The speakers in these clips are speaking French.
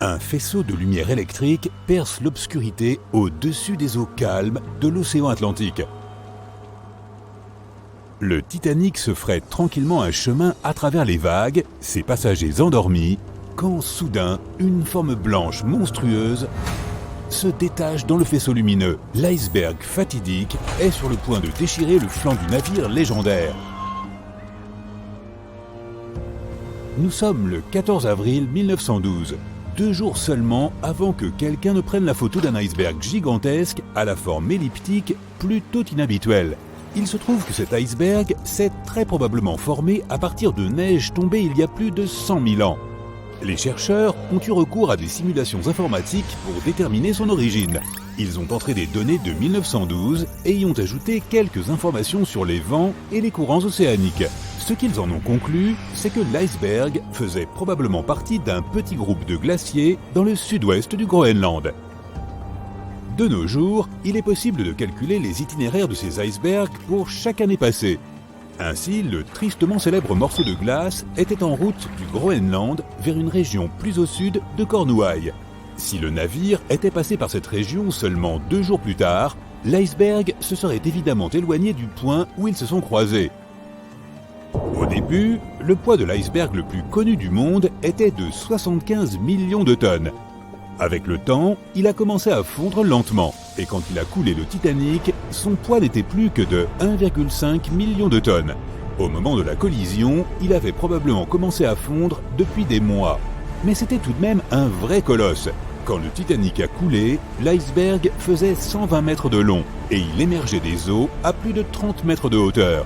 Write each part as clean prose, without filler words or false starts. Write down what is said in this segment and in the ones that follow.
Un faisceau de lumière électrique perce l'obscurité au-dessus des eaux calmes de l'océan Atlantique. Le Titanic se ferait tranquillement un chemin à travers les vagues, ses passagers endormis, quand soudain, une forme blanche monstrueuse se détache dans le faisceau lumineux. L'iceberg fatidique est sur le point de déchirer le flanc du navire légendaire. Nous sommes le 14 avril 1912, 2 jours seulement avant que quelqu'un ne prenne la photo d'un iceberg gigantesque à la forme elliptique plutôt inhabituelle. Il se trouve que cet iceberg s'est très probablement formé à partir de neige tombée il y a plus de 100 000 ans. Les chercheurs ont eu recours à des simulations informatiques pour déterminer son origine. Ils ont entré des données de 1912 et y ont ajouté quelques informations sur les vents et les courants océaniques. Ce qu'ils en ont conclu, c'est que l'iceberg faisait probablement partie d'un petit groupe de glaciers dans le sud-ouest du Groenland. De nos jours, il est possible de calculer les itinéraires de ces icebergs pour chaque année passée. Ainsi, le tristement célèbre morceau de glace était en route du Groenland vers une région plus au sud de Cornouailles. Si le navire était passé par cette région seulement 2 jours plus tard, l'iceberg se serait évidemment éloigné du point où ils se sont croisés. Au début, le poids de l'iceberg le plus connu du monde était de 75 millions de tonnes. Avec le temps, il a commencé à fondre lentement, et quand il a coulé le Titanic, son poids n'était plus que de 1,5 million de tonnes. Au moment de la collision, il avait probablement commencé à fondre depuis des mois. Mais c'était tout de même un vrai colosse. Quand le Titanic a coulé, l'iceberg faisait 120 mètres de long, et il émergeait des eaux à plus de 30 mètres de hauteur.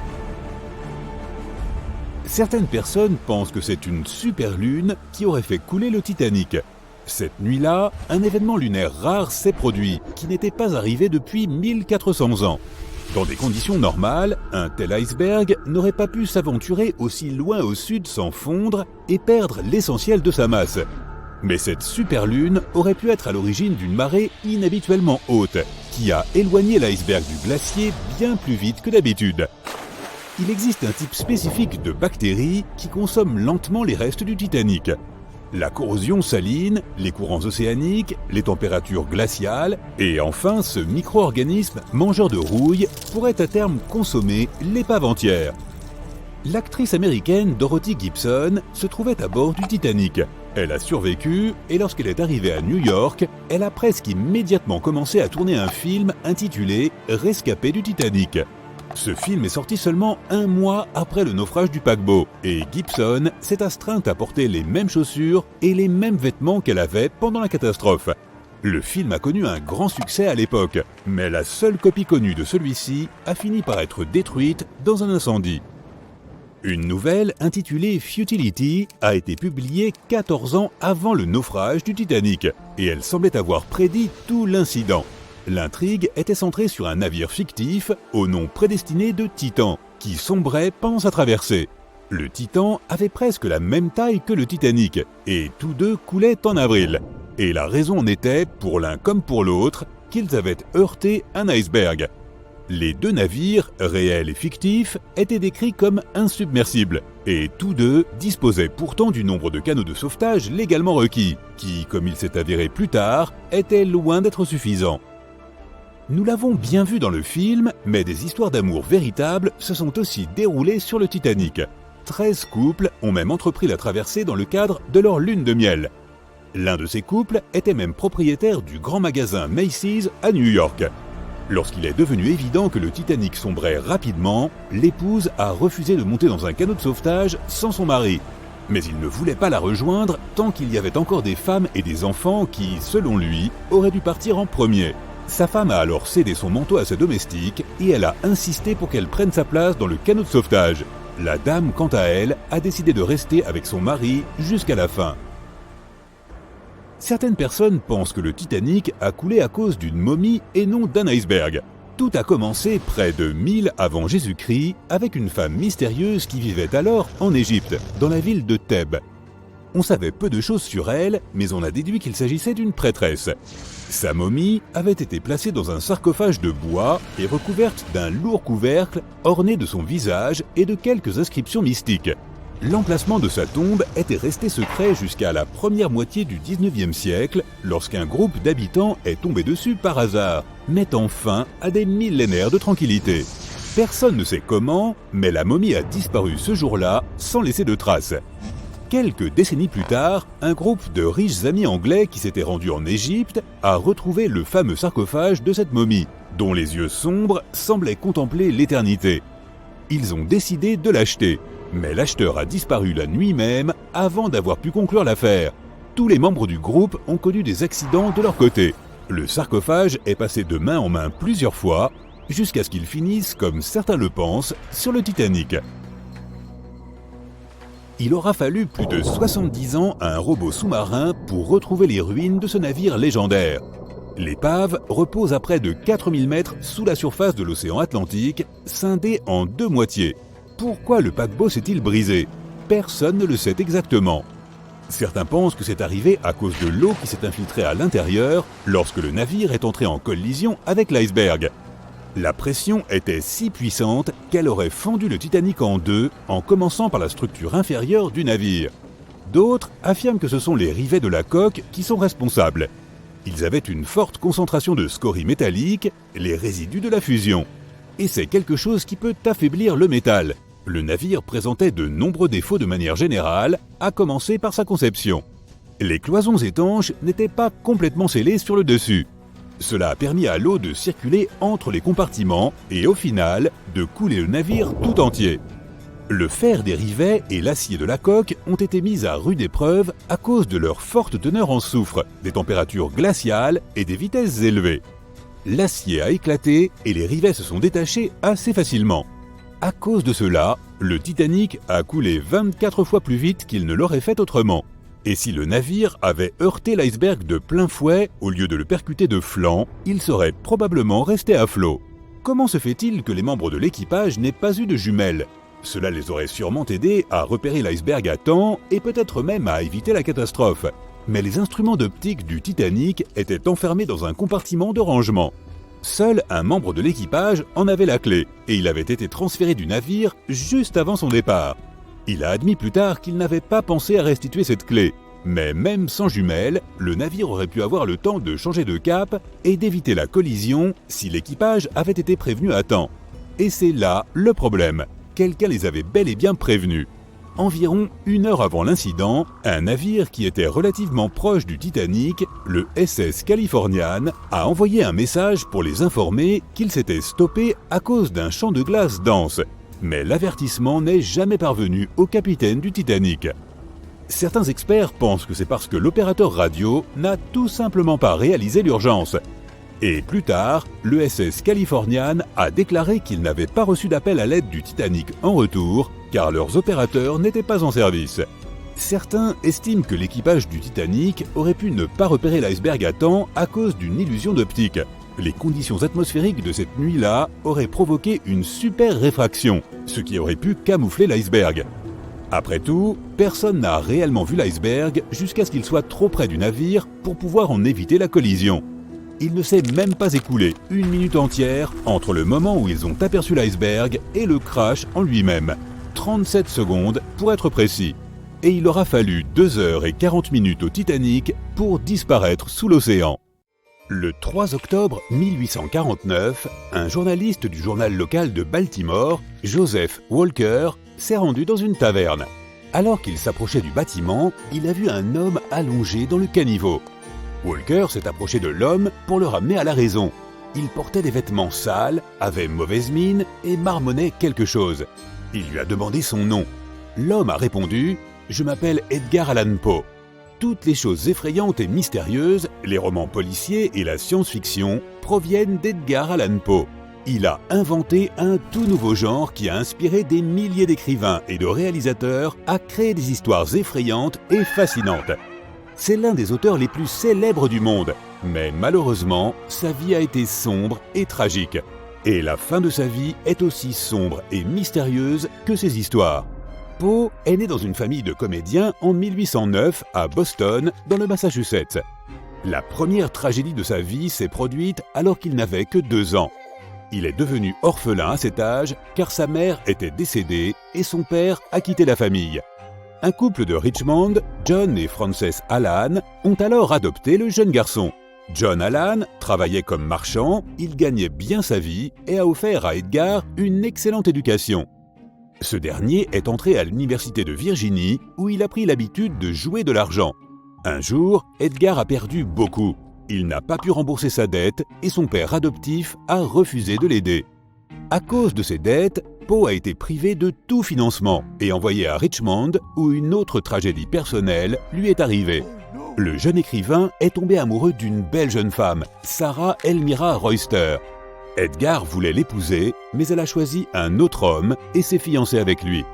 Certaines personnes pensent que c'est une superlune qui aurait fait couler le Titanic. Cette nuit-là, un événement lunaire rare s'est produit, qui n'était pas arrivé depuis 1400 ans. Dans des conditions normales, un tel iceberg n'aurait pas pu s'aventurer aussi loin au sud sans fondre et perdre l'essentiel de sa masse. Mais cette superlune aurait pu être à l'origine d'une marée inhabituellement haute, qui a éloigné l'iceberg du glacier bien plus vite que d'habitude. Il existe un type spécifique de bactéries qui consomment lentement les restes du Titanic. La corrosion saline, les courants océaniques, les températures glaciales et enfin ce micro-organisme mangeur de rouille pourrait à terme consommer l'épave entière. L'actrice américaine Dorothy Gibson se trouvait à bord du Titanic. Elle a survécu et lorsqu'elle est arrivée à New York, elle a presque immédiatement commencé à tourner un film intitulé « Rescapé du Titanic ». Ce film est sorti seulement 1 mois après le naufrage du paquebot et Gibson s'est astreinte à porter les mêmes chaussures et les mêmes vêtements qu'elle avait pendant la catastrophe. Le film a connu un grand succès à l'époque, mais la seule copie connue de celui-ci a fini par être détruite dans un incendie. Une nouvelle intitulée Futility a été publiée 14 ans avant le naufrage du Titanic et elle semblait avoir prédit tout l'incident. L'intrigue était centrée sur un navire fictif au nom prédestiné de Titan, qui sombrait pendant sa traversée. Le Titan avait presque la même taille que le Titanic, et tous deux coulaient en avril. Et la raison en était, pour l'un comme pour l'autre, qu'ils avaient heurté un iceberg. Les 2 navires, réels et fictifs, étaient décrits comme insubmersibles, et tous deux disposaient pourtant du nombre de canaux de sauvetage légalement requis, qui, comme il s'est avéré plus tard, étaient loin d'être suffisants. Nous l'avons bien vu dans le film, mais des histoires d'amour véritables se sont aussi déroulées sur le Titanic. 13 couples ont même entrepris la traversée dans le cadre de leur lune de miel. L'un de ces couples était même propriétaire du grand magasin Macy's à New York. Lorsqu'il est devenu évident que le Titanic sombrait rapidement, l'épouse a refusé de monter dans un canot de sauvetage sans son mari. Mais il ne voulait pas la rejoindre tant qu'il y avait encore des femmes et des enfants qui, selon lui, auraient dû partir en premier. Sa femme a alors cédé son manteau à sa domestique et elle a insisté pour qu'elle prenne sa place dans le canot de sauvetage. La dame, quant à elle, a décidé de rester avec son mari jusqu'à la fin. Certaines personnes pensent que le Titanic a coulé à cause d'une momie et non d'un iceberg. Tout a commencé près de 1000 avant Jésus-Christ avec une femme mystérieuse qui vivait alors en Égypte, dans la ville de Thèbes. On savait peu de choses sur elle, mais on a déduit qu'il s'agissait d'une prêtresse. Sa momie avait été placée dans un sarcophage de bois et recouverte d'un lourd couvercle orné de son visage et de quelques inscriptions mystiques. L'emplacement de sa tombe était resté secret jusqu'à la première moitié du 19e siècle, lorsqu'un groupe d'habitants est tombé dessus par hasard, mettant fin à des millénaires de tranquillité. Personne ne sait comment, mais la momie a disparu ce jour-là sans laisser de traces. Quelques décennies plus tard, un groupe de riches amis anglais qui s'étaient rendus en Égypte a retrouvé le fameux sarcophage de cette momie, dont les yeux sombres semblaient contempler l'éternité. Ils ont décidé de l'acheter, mais l'acheteur a disparu la nuit même avant d'avoir pu conclure l'affaire. Tous les membres du groupe ont connu des accidents de leur côté. Le sarcophage est passé de main en main plusieurs fois, jusqu'à ce qu'il finisse, comme certains le pensent, sur le Titanic. Il aura fallu plus de 70 ans à un robot sous-marin pour retrouver les ruines de ce navire légendaire. L'épave repose à près de 4000 mètres sous la surface de l'océan Atlantique, scindée en deux moitiés. Pourquoi le paquebot s'est-il brisé? Personne ne le sait exactement. Certains pensent que c'est arrivé à cause de l'eau qui s'est infiltrée à l'intérieur lorsque le navire est entré en collision avec l'iceberg. La pression était si puissante qu'elle aurait fendu le Titanic en deux en commençant par la structure inférieure du navire. D'autres affirment que ce sont les rivets de la coque qui sont responsables. Ils avaient une forte concentration de scories métalliques, les résidus de la fusion. Et c'est quelque chose qui peut affaiblir le métal. Le navire présentait de nombreux défauts de manière générale, à commencer par sa conception. Les cloisons étanches n'étaient pas complètement scellées sur le dessus. Cela a permis à l'eau de circuler entre les compartiments et au final, de couler le navire tout entier. Le fer des rivets et l'acier de la coque ont été mis à rude épreuve à cause de leur forte teneur en soufre, des températures glaciales et des vitesses élevées. L'acier a éclaté et les rivets se sont détachés assez facilement. À cause de cela, le Titanic a coulé 24 fois plus vite qu'il ne l'aurait fait autrement. Et si le navire avait heurté l'iceberg de plein fouet, au lieu de le percuter de flanc, il serait probablement resté à flot. Comment se fait-il que les membres de l'équipage n'aient pas eu de jumelles? Cela les aurait sûrement aidés à repérer l'iceberg à temps et peut-être même à éviter la catastrophe. Mais les instruments d'optique du Titanic étaient enfermés dans un compartiment de rangement. Seul un membre de l'équipage en avait la clé, et il avait été transféré du navire juste avant son départ. Il a admis plus tard qu'il n'avait pas pensé à restituer cette clé, mais même sans jumelles, le navire aurait pu avoir le temps de changer de cap et d'éviter la collision si l'équipage avait été prévenu à temps. Et c'est là le problème, quelqu'un les avait bel et bien prévenus. Environ 1 heure avant l'incident, un navire qui était relativement proche du Titanic, le SS Californian, a envoyé un message pour les informer qu'il s'était stoppé à cause d'un champ de glace dense. Mais l'avertissement n'est jamais parvenu au capitaine du Titanic. Certains experts pensent que c'est parce que l'opérateur radio n'a tout simplement pas réalisé l'urgence. Et plus tard, le SS Californian a déclaré qu'il n'avait pas reçu d'appel à l'aide du Titanic en retour, car leurs opérateurs n'étaient pas en service. Certains estiment que l'équipage du Titanic aurait pu ne pas repérer l'iceberg à temps à cause d'une illusion d'optique. Les conditions atmosphériques de cette nuit-là auraient provoqué une super réfraction, ce qui aurait pu camoufler l'iceberg. Après tout, personne n'a réellement vu l'iceberg jusqu'à ce qu'il soit trop près du navire pour pouvoir en éviter la collision. Il ne s'est même pas écoulé 1 minute entière entre le moment où ils ont aperçu l'iceberg et le crash en lui-même. 37 secondes pour être précis. Et il aura fallu 2 heures et 40 minutes au Titanic pour disparaître sous l'océan. Le 3 octobre 1849, un journaliste du journal local de Baltimore, Joseph Walker, s'est rendu dans une taverne. Alors qu'il s'approchait du bâtiment, il a vu un homme allongé dans le caniveau. Walker s'est approché de l'homme pour le ramener à la raison. Il portait des vêtements sales, avait mauvaise mine et marmonnait quelque chose. Il lui a demandé son nom. L'homme a répondu « Je m'appelle Edgar Allan Poe ». Toutes les choses effrayantes et mystérieuses, les romans policiers et la science-fiction proviennent d'Edgar Allan Poe. Il a inventé un tout nouveau genre qui a inspiré des milliers d'écrivains et de réalisateurs à créer des histoires effrayantes et fascinantes. C'est l'un des auteurs les plus célèbres du monde, mais malheureusement, sa vie a été sombre et tragique. Et la fin de sa vie est aussi sombre et mystérieuse que ses histoires. Poe est né dans une famille de comédiens en 1809 à Boston, dans le Massachusetts. La première tragédie de sa vie s'est produite alors qu'il n'avait que 2 ans. Il est devenu orphelin à cet âge car sa mère était décédée et son père a quitté la famille. Un couple de Richmond, John et Frances Allan, ont alors adopté le jeune garçon. John Allan travaillait comme marchand, il gagnait bien sa vie et a offert à Edgar une excellente éducation. Ce dernier est entré à l'université de Virginie où il a pris l'habitude de jouer de l'argent. Un jour, Edgar a perdu beaucoup. Il n'a pas pu rembourser sa dette et son père adoptif a refusé de l'aider. À cause de ses dettes, Poe a été privé de tout financement et envoyé à Richmond où une autre tragédie personnelle lui est arrivée. Le jeune écrivain est tombé amoureux d'une belle jeune femme, Sarah Elmira Royster. Edgar voulait l'épouser, mais elle a choisi un autre homme et s'est fiancée avec lui.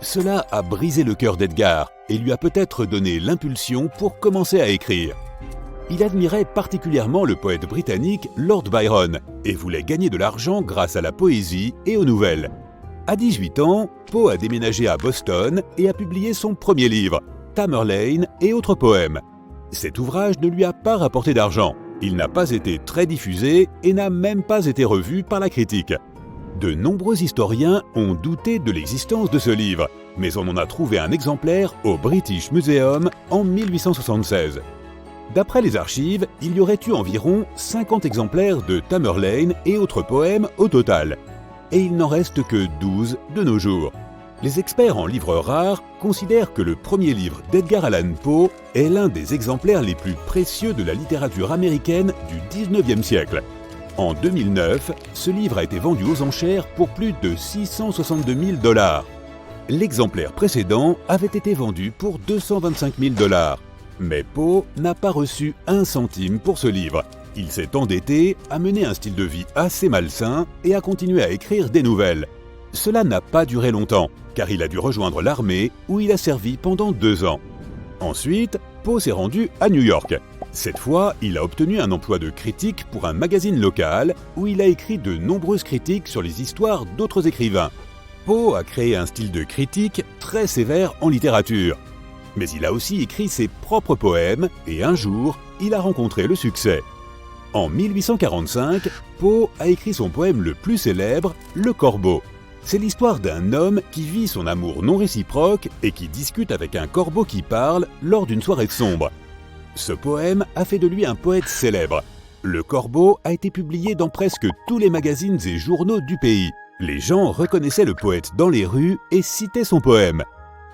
Cela a brisé le cœur d'Edgar et lui a peut-être donné l'impulsion pour commencer à écrire. Il admirait particulièrement le poète britannique Lord Byron et voulait gagner de l'argent grâce à la poésie et aux nouvelles. À 18 ans, Poe a déménagé à Boston et a publié son premier livre, Tamerlane et autres poèmes. Cet ouvrage ne lui a pas rapporté d'argent. Il n'a pas été très diffusé et n'a même pas été revu par la critique. De nombreux historiens ont douté de l'existence de ce livre, mais on en a trouvé un exemplaire au British Museum en 1876. D'après les archives, il y aurait eu environ 50 exemplaires de Tamerlane et autres poèmes au total. Et il n'en reste que 12 de nos jours. Les experts en livres rares considèrent que le premier livre d'Edgar Allan Poe est l'un des exemplaires les plus précieux de la littérature américaine du 19e siècle. En 2009, ce livre a été vendu aux enchères pour plus de 662 000 $. L'exemplaire précédent avait été vendu pour 225 000 $. Mais Poe n'a pas reçu un centime pour ce livre. Il s'est endetté, a mené un style de vie assez malsain et a continué à écrire des nouvelles. Cela n'a pas duré longtemps, car il a dû rejoindre l'armée où il a servi pendant 2 ans. Ensuite, Poe s'est rendu à New York. Cette fois, il a obtenu un emploi de critique pour un magazine local où il a écrit de nombreuses critiques sur les histoires d'autres écrivains. Poe a créé un style de critique très sévère en littérature. Mais il a aussi écrit ses propres poèmes et un jour, il a rencontré le succès. En 1845, Poe a écrit son poème le plus célèbre, Le Corbeau. C'est l'histoire d'un homme qui vit son amour non réciproque et qui discute avec un corbeau qui parle lors d'une soirée sombre. Ce poème a fait de lui un poète célèbre. Le Corbeau a été publié dans presque tous les magazines et journaux du pays. Les gens reconnaissaient le poète dans les rues et citaient son poème.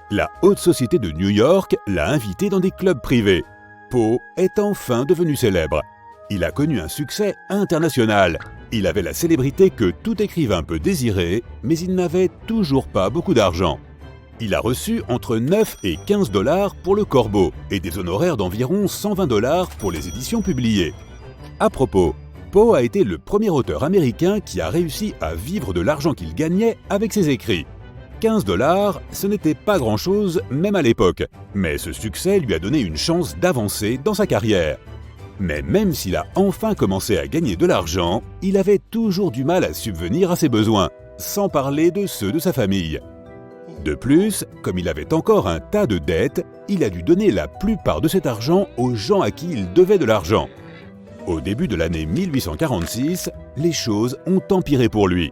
La haute société de New York l'a invité dans des clubs privés. Poe est enfin devenu célèbre. Il a connu un succès international. Il avait la célébrité que tout écrivain peut désirer, mais il n'avait toujours pas beaucoup d'argent. Il a reçu entre 9 et 15 $ pour Le Corbeau et des honoraires d'environ 120 $ pour les éditions publiées. À propos, Poe a été le premier auteur américain qui a réussi à vivre de l'argent qu'il gagnait avec ses écrits. 15 $, ce n'était pas grand-chose même à l'époque, mais ce succès lui a donné une chance d'avancer dans sa carrière. Mais même s'il a enfin commencé à gagner de l'argent, il avait toujours du mal à subvenir à ses besoins, sans parler de ceux de sa famille. De plus, comme il avait encore un tas de dettes, il a dû donner la plupart de cet argent aux gens à qui il devait de l'argent. Au début de l'année 1846, les choses ont empiré pour lui.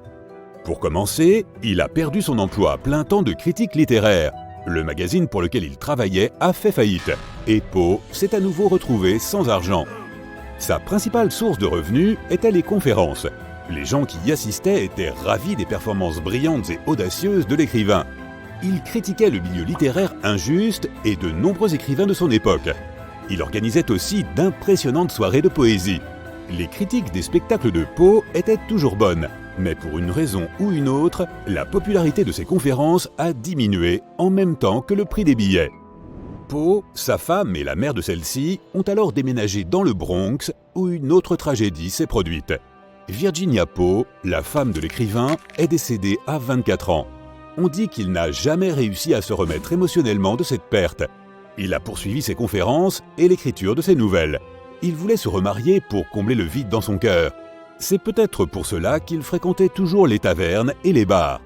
Pour commencer, il a perdu son emploi à plein temps de critique littéraire. Le magazine pour lequel il travaillait a fait faillite, et Poe s'est à nouveau retrouvé sans argent. Sa principale source de revenus était les conférences. Les gens qui y assistaient étaient ravis des performances brillantes et audacieuses de l'écrivain. Il critiquait le milieu littéraire injuste et de nombreux écrivains de son époque. Il organisait aussi d'impressionnantes soirées de poésie. Les critiques des spectacles de Poe étaient toujours bonnes, mais pour une raison ou une autre, la popularité de ses conférences a diminué en même temps que le prix des billets. Poe, sa femme et la mère de celle-ci ont alors déménagé dans le Bronx où une autre tragédie s'est produite. Virginia Poe, la femme de l'écrivain, est décédée à 24 ans. On dit qu'il n'a jamais réussi à se remettre émotionnellement de cette perte. Il a poursuivi ses conférences et l'écriture de ses nouvelles. Il voulait se remarier pour combler le vide dans son cœur. C'est peut-être pour cela qu'il fréquentait toujours les tavernes et les bars.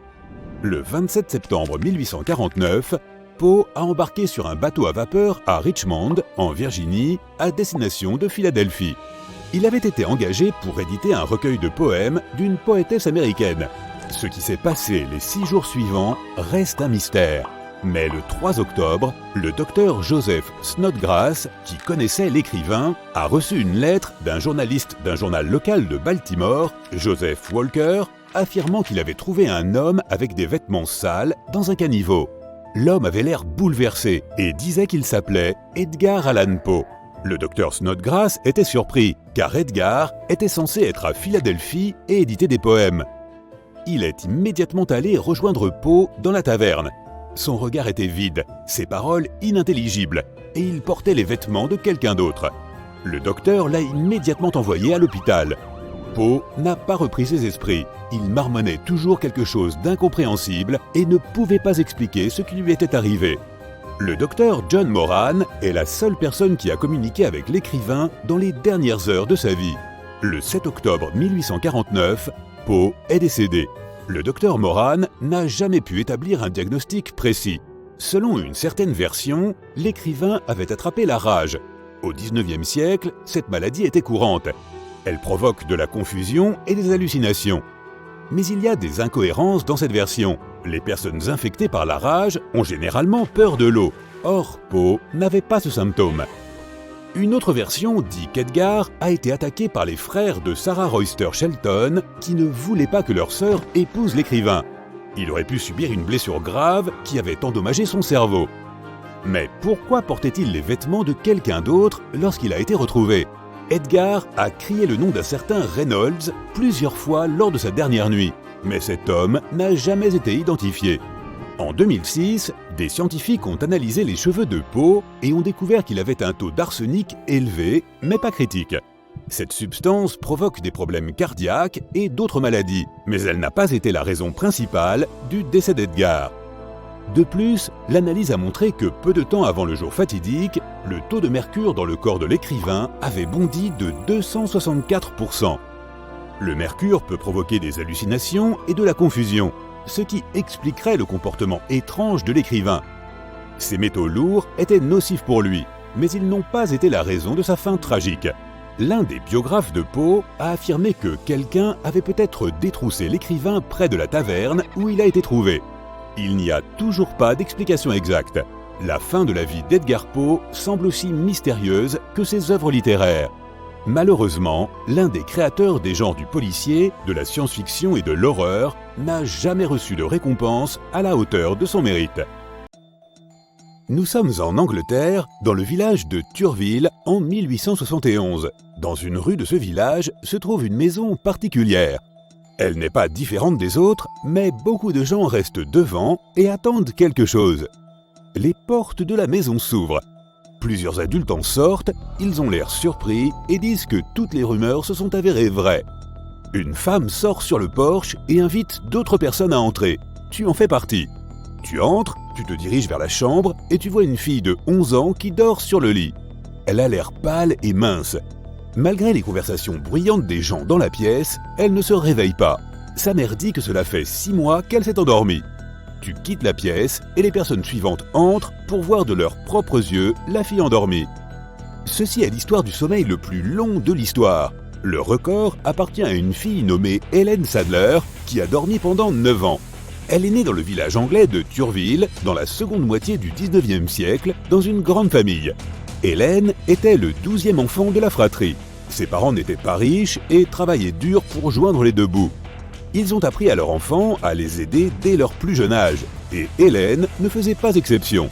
Le 27 septembre 1849, Poe a embarqué sur un bateau à vapeur à Richmond, en Virginie, à destination de Philadelphie. Il avait été engagé pour éditer un recueil de poèmes d'une poétesse américaine. Ce qui s'est passé les 6 jours suivants reste un mystère. Mais le 3 octobre, le docteur Joseph Snodgrass, qui connaissait l'écrivain, a reçu une lettre d'un journaliste d'un journal local de Baltimore, Joseph Walker, affirmant qu'il avait trouvé un homme avec des vêtements sales dans un caniveau. L'homme avait l'air bouleversé et disait qu'il s'appelait Edgar Allan Poe. Le docteur Snodgrass était surpris, car Edgar était censé être à Philadelphie et éditer des poèmes. Il est immédiatement allé rejoindre Poe dans la taverne. Son regard était vide, ses paroles inintelligibles, et il portait les vêtements de quelqu'un d'autre. Le docteur l'a immédiatement envoyé à l'hôpital. Poe n'a pas repris ses esprits. Il marmonnait toujours quelque chose d'incompréhensible et ne pouvait pas expliquer ce qui lui était arrivé. Le docteur John Moran est la seule personne qui a communiqué avec l'écrivain dans les dernières heures de sa vie. Le 7 octobre 1849, Poe est décédé. Le docteur Moran n'a jamais pu établir un diagnostic précis. Selon une certaine version, l'écrivain avait attrapé la rage. Au XIXe siècle, cette maladie était courante. Elle provoque de la confusion et des hallucinations. Mais il y a des incohérences dans cette version. Les personnes infectées par la rage ont généralement peur de l'eau. Or, Poe n'avait pas ce symptôme. Une autre version dit qu'Edgar a été attaqué par les frères de Sarah Royster Shelton qui ne voulaient pas que leur sœur épouse l'écrivain. Il aurait pu subir une blessure grave qui avait endommagé son cerveau. Mais pourquoi portait-il les vêtements de quelqu'un d'autre lorsqu'il a été retrouvé ? Edgar a crié le nom d'un certain Reynolds plusieurs fois lors de sa dernière nuit, mais cet homme n'a jamais été identifié. En 2006, des scientifiques ont analysé les cheveux de Poe et ont découvert qu'il avait un taux d'arsenic élevé, mais pas critique. Cette substance provoque des problèmes cardiaques et d'autres maladies, mais elle n'a pas été la raison principale du décès d'Edgar. De plus, l'analyse a montré que peu de temps avant le jour fatidique, le taux de mercure dans le corps de l'écrivain avait bondi de 264%. Le mercure peut provoquer des hallucinations et de la confusion, ce qui expliquerait le comportement étrange de l'écrivain. Ces métaux lourds étaient nocifs pour lui, mais ils n'ont pas été la raison de sa fin tragique. L'un des biographes de Poe a affirmé que quelqu'un avait peut-être détroussé l'écrivain près de la taverne où il a été trouvé. Il n'y a toujours pas d'explication exacte. La fin de la vie d'Edgar Poe semble aussi mystérieuse que ses œuvres littéraires. Malheureusement, l'un des créateurs des genres du policier, de la science-fiction et de l'horreur n'a jamais reçu de récompense à la hauteur de son mérite. Nous sommes en Angleterre, dans le village de Turville, en 1871. Dans une rue de ce village se trouve une maison particulière. Elle n'est pas différente des autres, mais beaucoup de gens restent devant et attendent quelque chose. Les portes de la maison s'ouvrent. Plusieurs adultes en sortent, ils ont l'air surpris et disent que toutes les rumeurs se sont avérées vraies. Une femme sort sur le porche et invite d'autres personnes à entrer. Tu en fais partie. Tu entres, tu te diriges vers la chambre et tu vois une fille de 11 ans qui dort sur le lit. Elle a l'air pâle et mince. Malgré les conversations bruyantes des gens dans la pièce, elle ne se réveille pas. Sa mère dit que cela fait 6 mois qu'elle s'est endormie. Tu quittes la pièce et les personnes suivantes entrent pour voir de leurs propres yeux la fille endormie. Ceci est l'histoire du sommeil le plus long de l'histoire. Le record appartient à une fille nommée Helen Sadler qui a dormi pendant 9 ans. Elle est née dans le village anglais de Turville dans la seconde moitié du 19e siècle dans une grande famille. Hélène était le 12e enfant de la fratrie. Ses parents n'étaient pas riches et travaillaient dur pour joindre les deux bouts. Ils ont appris à leur enfant à les aider dès leur plus jeune âge, et Hélène ne faisait pas exception.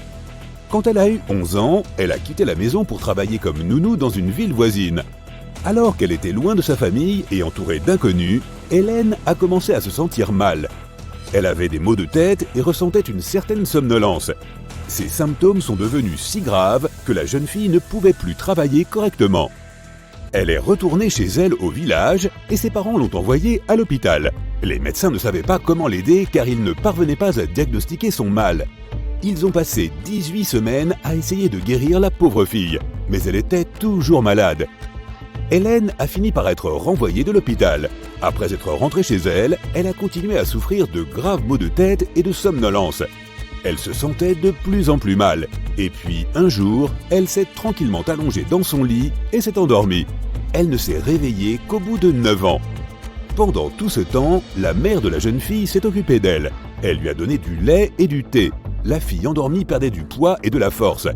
Quand elle a eu 11 ans, elle a quitté la maison pour travailler comme nounou dans une ville voisine. Alors qu'elle était loin de sa famille et entourée d'inconnus, Hélène a commencé à se sentir mal. Elle avait des maux de tête et ressentait une certaine somnolence. Ces symptômes sont devenus si graves que la jeune fille ne pouvait plus travailler correctement. Elle est retournée chez elle au village et ses parents l'ont envoyée à l'hôpital. Les médecins ne savaient pas comment l'aider car ils ne parvenaient pas à diagnostiquer son mal. Ils ont passé 18 semaines à essayer de guérir la pauvre fille, mais elle était toujours malade. Hélène a fini par être renvoyée de l'hôpital. Après être rentrée chez elle, elle a continué à souffrir de graves maux de tête et de somnolence. Elle se sentait de plus en plus mal. Et puis, un jour, elle s'est tranquillement allongée dans son lit et s'est endormie. Elle ne s'est réveillée qu'au bout de 9 ans. Pendant tout ce temps, la mère de la jeune fille s'est occupée d'elle. Elle lui a donné du lait et du thé. la fille endormie perdait du poids et de la force.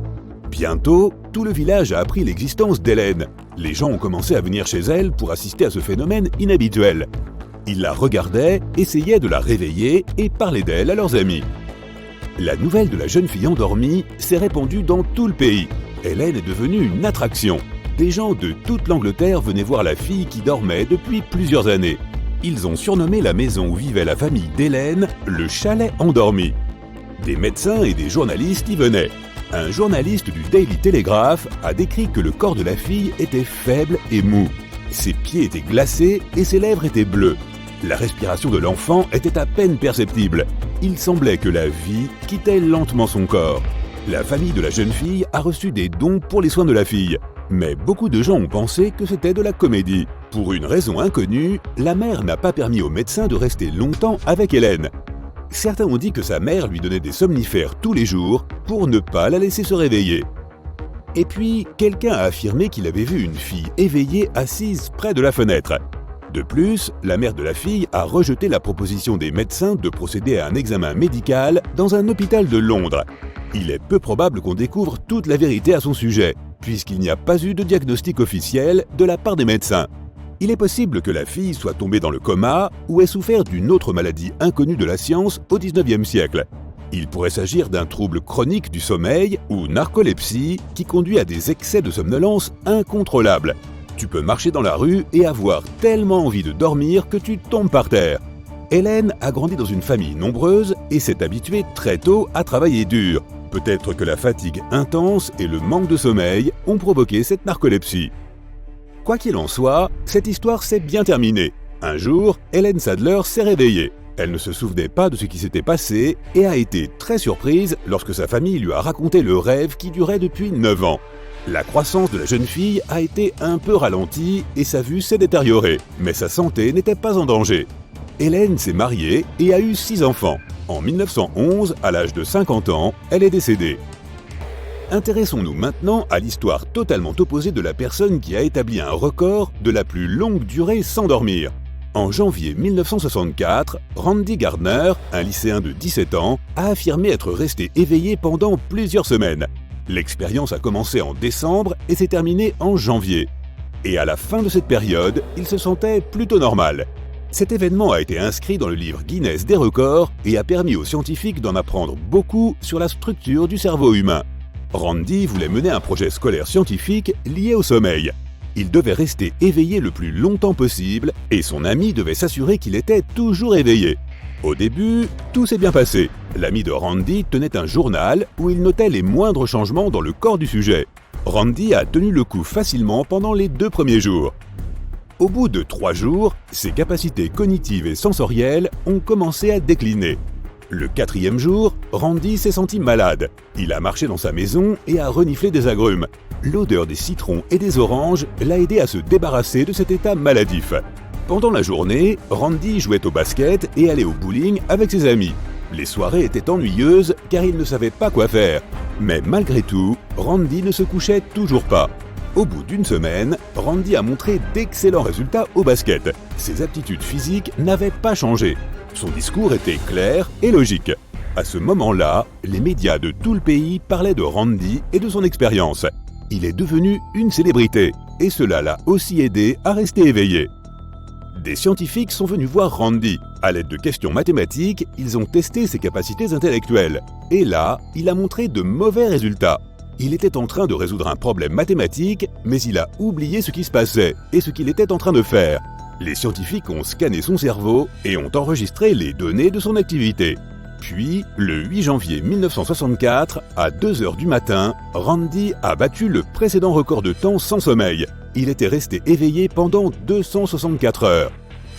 Bientôt, tout le village a appris l'existence d'Hélène. Les gens ont commencé à venir chez elle pour assister à ce phénomène inhabituel. Ils la regardaient, essayaient de la réveiller et parlaient d'elle à leurs amis. La nouvelle de la jeune fille endormie s'est répandue dans tout le pays. Hélène est devenue une attraction. Des gens de toute l'Angleterre venaient voir la fille qui dormait depuis plusieurs années. Ils ont surnommé la maison où vivait la famille d'Hélène le chalet endormi. Des médecins et des journalistes y venaient. Un journaliste du Daily Telegraph a décrit que le corps de la fille était faible et mou. Ses pieds étaient glacés et ses lèvres étaient bleues. La respiration de l'enfant était à peine perceptible. Il semblait que la vie quittait lentement son corps. La famille de la jeune fille a reçu des dons pour les soins de la fille. Mais beaucoup de gens ont pensé que c'était de la comédie. Pour une raison inconnue, la mère n'a pas permis au médecin de rester longtemps avec Hélène. Certains ont dit que sa mère lui donnait des somnifères tous les jours pour ne pas la laisser se réveiller. Et puis, quelqu'un a affirmé qu'il avait vu une fille éveillée assise près de la fenêtre. De plus, la mère de la fille a rejeté la proposition des médecins de procéder à un examen médical dans un hôpital de Londres. Il est peu probable qu'on découvre toute la vérité à son sujet, puisqu'il n'y a pas eu de diagnostic officiel de la part des médecins. Il est possible que la fille soit tombée dans le coma ou ait souffert d'une autre maladie inconnue de la science au XIXe siècle. Il pourrait s'agir d'un trouble chronique du sommeil ou narcolepsie qui conduit à des excès de somnolence incontrôlables. Tu peux marcher dans la rue et avoir tellement envie de dormir que tu tombes par terre. Hélène a grandi dans une famille nombreuse et s'est habituée très tôt à travailler dur. Peut-être que la fatigue intense et le manque de sommeil ont provoqué cette narcolepsie. Quoi qu'il en soit, cette histoire s'est bien terminée. Un jour, Hélène Sadler s'est réveillée. Elle ne se souvenait pas de ce qui s'était passé et a été très surprise lorsque sa famille lui a raconté le rêve qui durait depuis 9 ans. La croissance de la jeune fille a été un peu ralentie et sa vue s'est détériorée, mais sa santé n'était pas en danger. Hélène s'est mariée et a eu 6 enfants. En 1911, à l'âge de 50 ans, elle est décédée. Intéressons-nous maintenant à l'histoire totalement opposée de la personne qui a établi un record de la plus longue durée sans dormir. En janvier 1964, Randy Gardner, un lycéen de 17 ans, a affirmé être resté éveillé pendant plusieurs semaines. L'expérience a commencé en décembre et s'est terminée en janvier. Et à la fin de cette période, il se sentait plutôt normal. Cet événement a été inscrit dans le livre Guinness des records et a permis aux scientifiques d'en apprendre beaucoup sur la structure du cerveau humain. Randy voulait mener un projet scolaire scientifique lié au sommeil. Il devait rester éveillé le plus longtemps possible et son ami devait s'assurer qu'il était toujours éveillé. Au début, tout s'est bien passé. L'ami de Randy tenait un journal où il notait les moindres changements dans le corps du sujet. Randy a tenu le coup facilement pendant les 2 premiers jours. Au bout de 3 jours, ses capacités cognitives et sensorielles ont commencé à décliner. Le 4e jour, Randy s'est senti malade. Il a marché dans sa maison et a reniflé des agrumes. L'odeur des citrons et des oranges l'a aidé à se débarrasser de cet état maladif. Pendant la journée, Randy jouait au basket et allait au bowling avec ses amis. Les soirées étaient ennuyeuses car il ne savait pas quoi faire. Mais malgré tout, Randy ne se couchait toujours pas. Au bout d'une semaine, Randy a montré d'excellents résultats au basket. Ses aptitudes physiques n'avaient pas changé. Son discours était clair et logique. À ce moment-là, les médias de tout le pays parlaient de Randy et de son expérience. Il est devenu une célébrité, et cela l'a aussi aidé à rester éveillé. Des scientifiques sont venus voir Randy. À l'aide de questions mathématiques, ils ont testé ses capacités intellectuelles. Et là, il a montré de mauvais résultats. Il était en train de résoudre un problème mathématique, mais il a oublié ce qui se passait et ce qu'il était en train de faire. Les scientifiques ont scanné son cerveau et ont enregistré les données de son activité. Puis, le 8 janvier 1964, à 2h du matin, Randy a battu le précédent record de temps sans sommeil. Il était resté éveillé pendant 264 heures.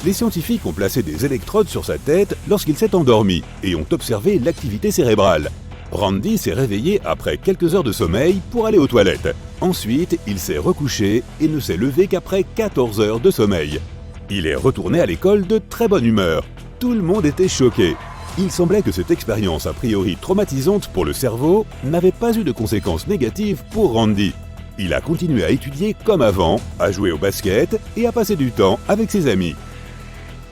Les scientifiques ont placé des électrodes sur sa tête lorsqu'il s'est endormi et ont observé l'activité cérébrale. Randy s'est réveillé après quelques heures de sommeil pour aller aux toilettes. Ensuite, il s'est recouché et ne s'est levé qu'après 14 heures de sommeil. Il est retourné à l'école de très bonne humeur. Tout le monde était choqué. Il semblait que cette expérience a priori traumatisante pour le cerveau n'avait pas eu de conséquences négatives pour Randy. Il a continué à étudier comme avant, à jouer au basket et à passer du temps avec ses amis.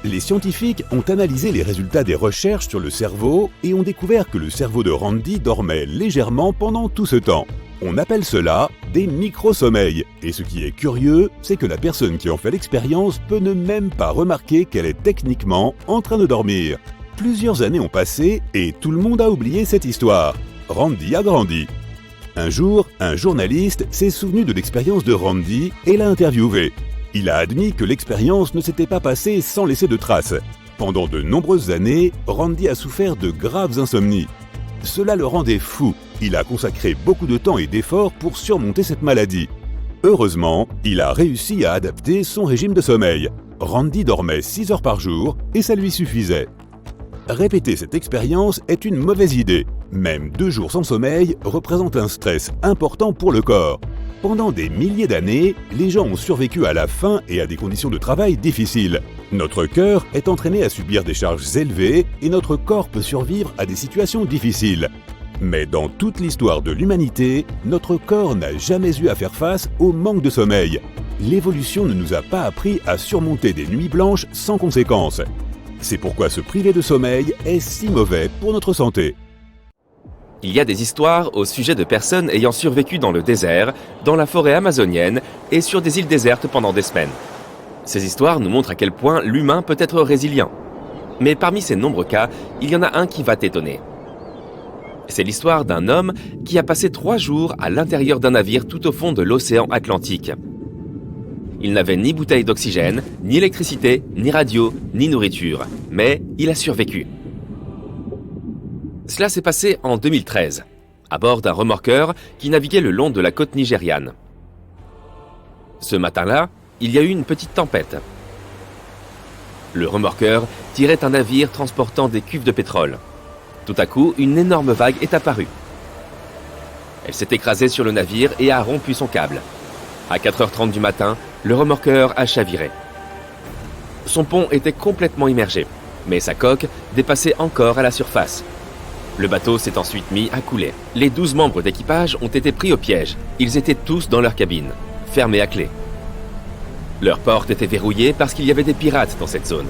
Les scientifiques ont analysé les résultats des recherches sur le cerveau et ont découvert que le cerveau de Randy dormait légèrement pendant tout ce temps. On appelle cela des micro-sommeils. Et ce qui est curieux, c'est que la personne qui en fait l'expérience peut ne même pas remarquer qu'elle est techniquement en train de dormir. Plusieurs années ont passé et tout le monde a oublié cette histoire. Randy a grandi. Un jour, un journaliste s'est souvenu de l'expérience de Randy et l'a interviewé. Il a admis que l'expérience ne s'était pas passée sans laisser de traces. Pendant de nombreuses années, Randy a souffert de graves insomnies. Cela le rendait fou. Il a consacré beaucoup de temps et d'efforts pour surmonter cette maladie. Heureusement, il a réussi à adapter son régime de sommeil. Randy dormait 6 heures par jour et ça lui suffisait. Répéter cette expérience est une mauvaise idée. Même 2 jours sans sommeil représentent un stress important pour le corps. Pendant des milliers d'années, les gens ont survécu à la faim et à des conditions de travail difficiles. Notre cœur est entraîné à subir des charges élevées et notre corps peut survivre à des situations difficiles. Mais dans toute l'histoire de l'humanité, notre corps n'a jamais eu à faire face au manque de sommeil. L'évolution ne nous a pas appris à surmonter des nuits blanches sans conséquences. C'est pourquoi se priver de sommeil est si mauvais pour notre santé. Il y a des histoires au sujet de personnes ayant survécu dans le désert, dans la forêt amazonienne et sur des îles désertes pendant des semaines. Ces histoires nous montrent à quel point l'humain peut être résilient. Mais parmi ces nombreux cas, il y en a un qui va t'étonner. C'est l'histoire d'un homme qui a passé 3 jours à l'intérieur d'un navire tout au fond de l'océan Atlantique. Il n'avait ni bouteille d'oxygène, ni électricité, ni radio, ni nourriture. Mais il a survécu. Cela s'est passé en 2013, à bord d'un remorqueur qui naviguait le long de la côte nigériane. Ce matin-là, il y a eu une petite tempête. Le remorqueur tirait un navire transportant des cuves de pétrole. Tout à coup, une énorme vague est apparue. Elle s'est écrasée sur le navire et a rompu son câble. À 4h30 du matin, le remorqueur a chaviré. Son pont était complètement immergé, mais sa coque dépassait encore à la surface. Le bateau s'est ensuite mis à couler. Les 12 membres d'équipage ont été pris au piège. Ils étaient tous dans leur cabine, fermés à clé. Leur porte était verrouillée parce qu'il y avait des pirates dans cette zone.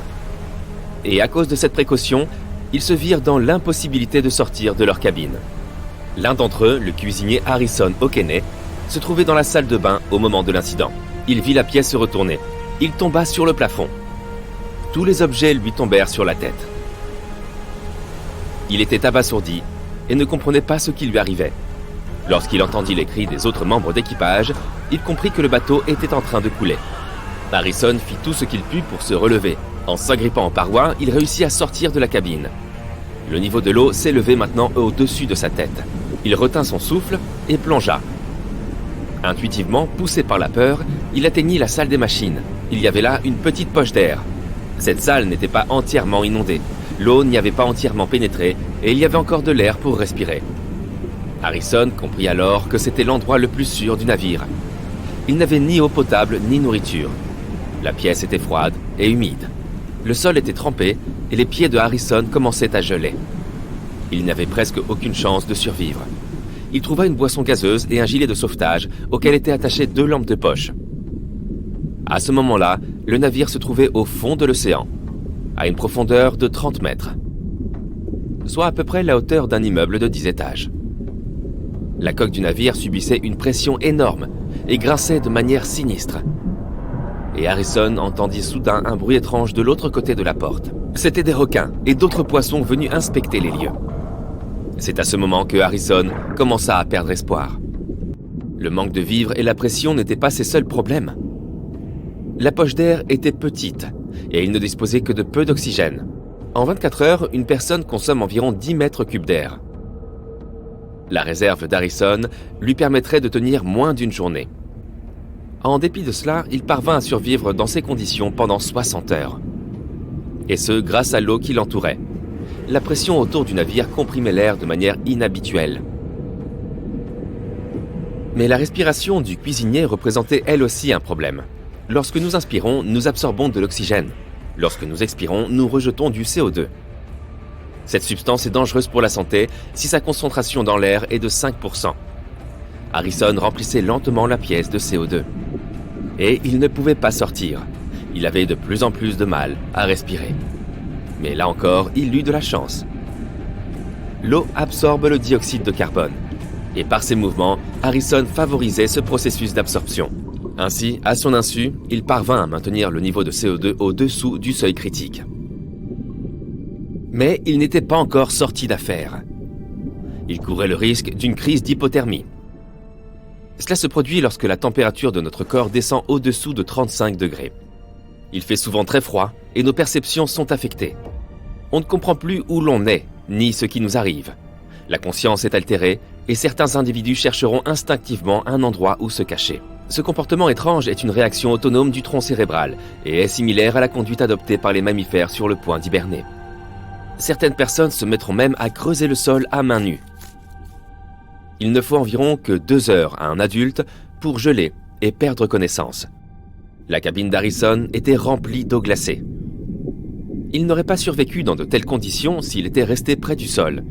Et à cause de cette précaution, ils se virent dans l'impossibilité de sortir de leur cabine. L'un d'entre eux, le cuisinier Harrison Okene, se trouvait dans la salle de bain au moment de l'incident. Il vit la pièce se retourner. Il tomba sur le plafond. Tous les objets lui tombèrent sur la tête. Il était abasourdi et ne comprenait pas ce qui lui arrivait. Lorsqu'il entendit les cris des autres membres d'équipage, il comprit que le bateau était en train de couler. Harrison fit tout ce qu'il put pour se relever. En s'agrippant aux parois, il réussit à sortir de la cabine. Le niveau de l'eau s'élevait maintenant au-dessus de sa tête. Il retint son souffle et plongea. Intuitivement, poussé par la peur, il atteignit la salle des machines. Il y avait là une petite poche d'air. Cette salle n'était pas entièrement inondée. L'eau n'y avait pas entièrement pénétré et il y avait encore de l'air pour respirer. Harrison comprit alors que c'était l'endroit le plus sûr du navire. Il n'avait ni eau potable ni nourriture. La pièce était froide et humide. Le sol était trempé et les pieds de Harrison commençaient à geler. Il n'avait presque aucune chance de survivre. Il trouva une boisson gazeuse et un gilet de sauvetage auquel étaient attachées 2 lampes de poche. À ce moment-là, le navire se trouvait au fond de l'océan, à une profondeur de 30 mètres, soit à peu près la hauteur d'un immeuble de 10 étages. La coque du navire subissait une pression énorme et grinçait de manière sinistre. Et Harrison entendit soudain un bruit étrange de l'autre côté de la porte. C'étaient des requins et d'autres poissons venus inspecter les lieux. C'est à ce moment que Harrison commença à perdre espoir. Le manque de vivres et la pression n'étaient pas ses seuls problèmes. La poche d'air était petite et il ne disposait que de peu d'oxygène. En 24 heures, une personne consomme environ 10 mètres cubes d'air. La réserve d'Harrison lui permettrait de tenir moins d'une journée. En dépit de cela, il parvint à survivre dans ces conditions pendant 60 heures. Et ce, grâce à l'eau qui l'entourait. La pression autour du navire comprimait l'air de manière inhabituelle. Mais la respiration du cuisinier représentait elle aussi un problème. Lorsque nous inspirons, nous absorbons de l'oxygène. Lorsque nous expirons, nous rejetons du CO2. Cette substance est dangereuse pour la santé si sa concentration dans l'air est de 5%. Harrison remplissait lentement la pièce de CO2. Et il ne pouvait pas sortir. Il avait de plus en plus de mal à respirer. Mais là encore, il eut de la chance. L'eau absorbe le dioxyde de carbone. Et par ses mouvements, Harrison favorisait ce processus d'absorption. Ainsi, à son insu, il parvint à maintenir le niveau de CO2 au-dessous du seuil critique. Mais il n'était pas encore sorti d'affaire. Il courait le risque d'une crise d'hypothermie. Cela se produit lorsque la température de notre corps descend au-dessous de 35 degrés. Il fait souvent très froid et nos perceptions sont affectées. On ne comprend plus où l'on est, ni ce qui nous arrive. La conscience est altérée et certains individus chercheront instinctivement un endroit où se cacher. Ce comportement étrange est une réaction autonome du tronc cérébral et est similaire à la conduite adoptée par les mammifères sur le point d'hiberner. Certaines personnes se mettront même à creuser le sol à main nue. Il ne faut environ que 2 heures à un adulte pour geler et perdre connaissance. La cabine d'Harrison était remplie d'eau glacée. Il n'aurait pas survécu dans de telles conditions s'il était resté près du sol.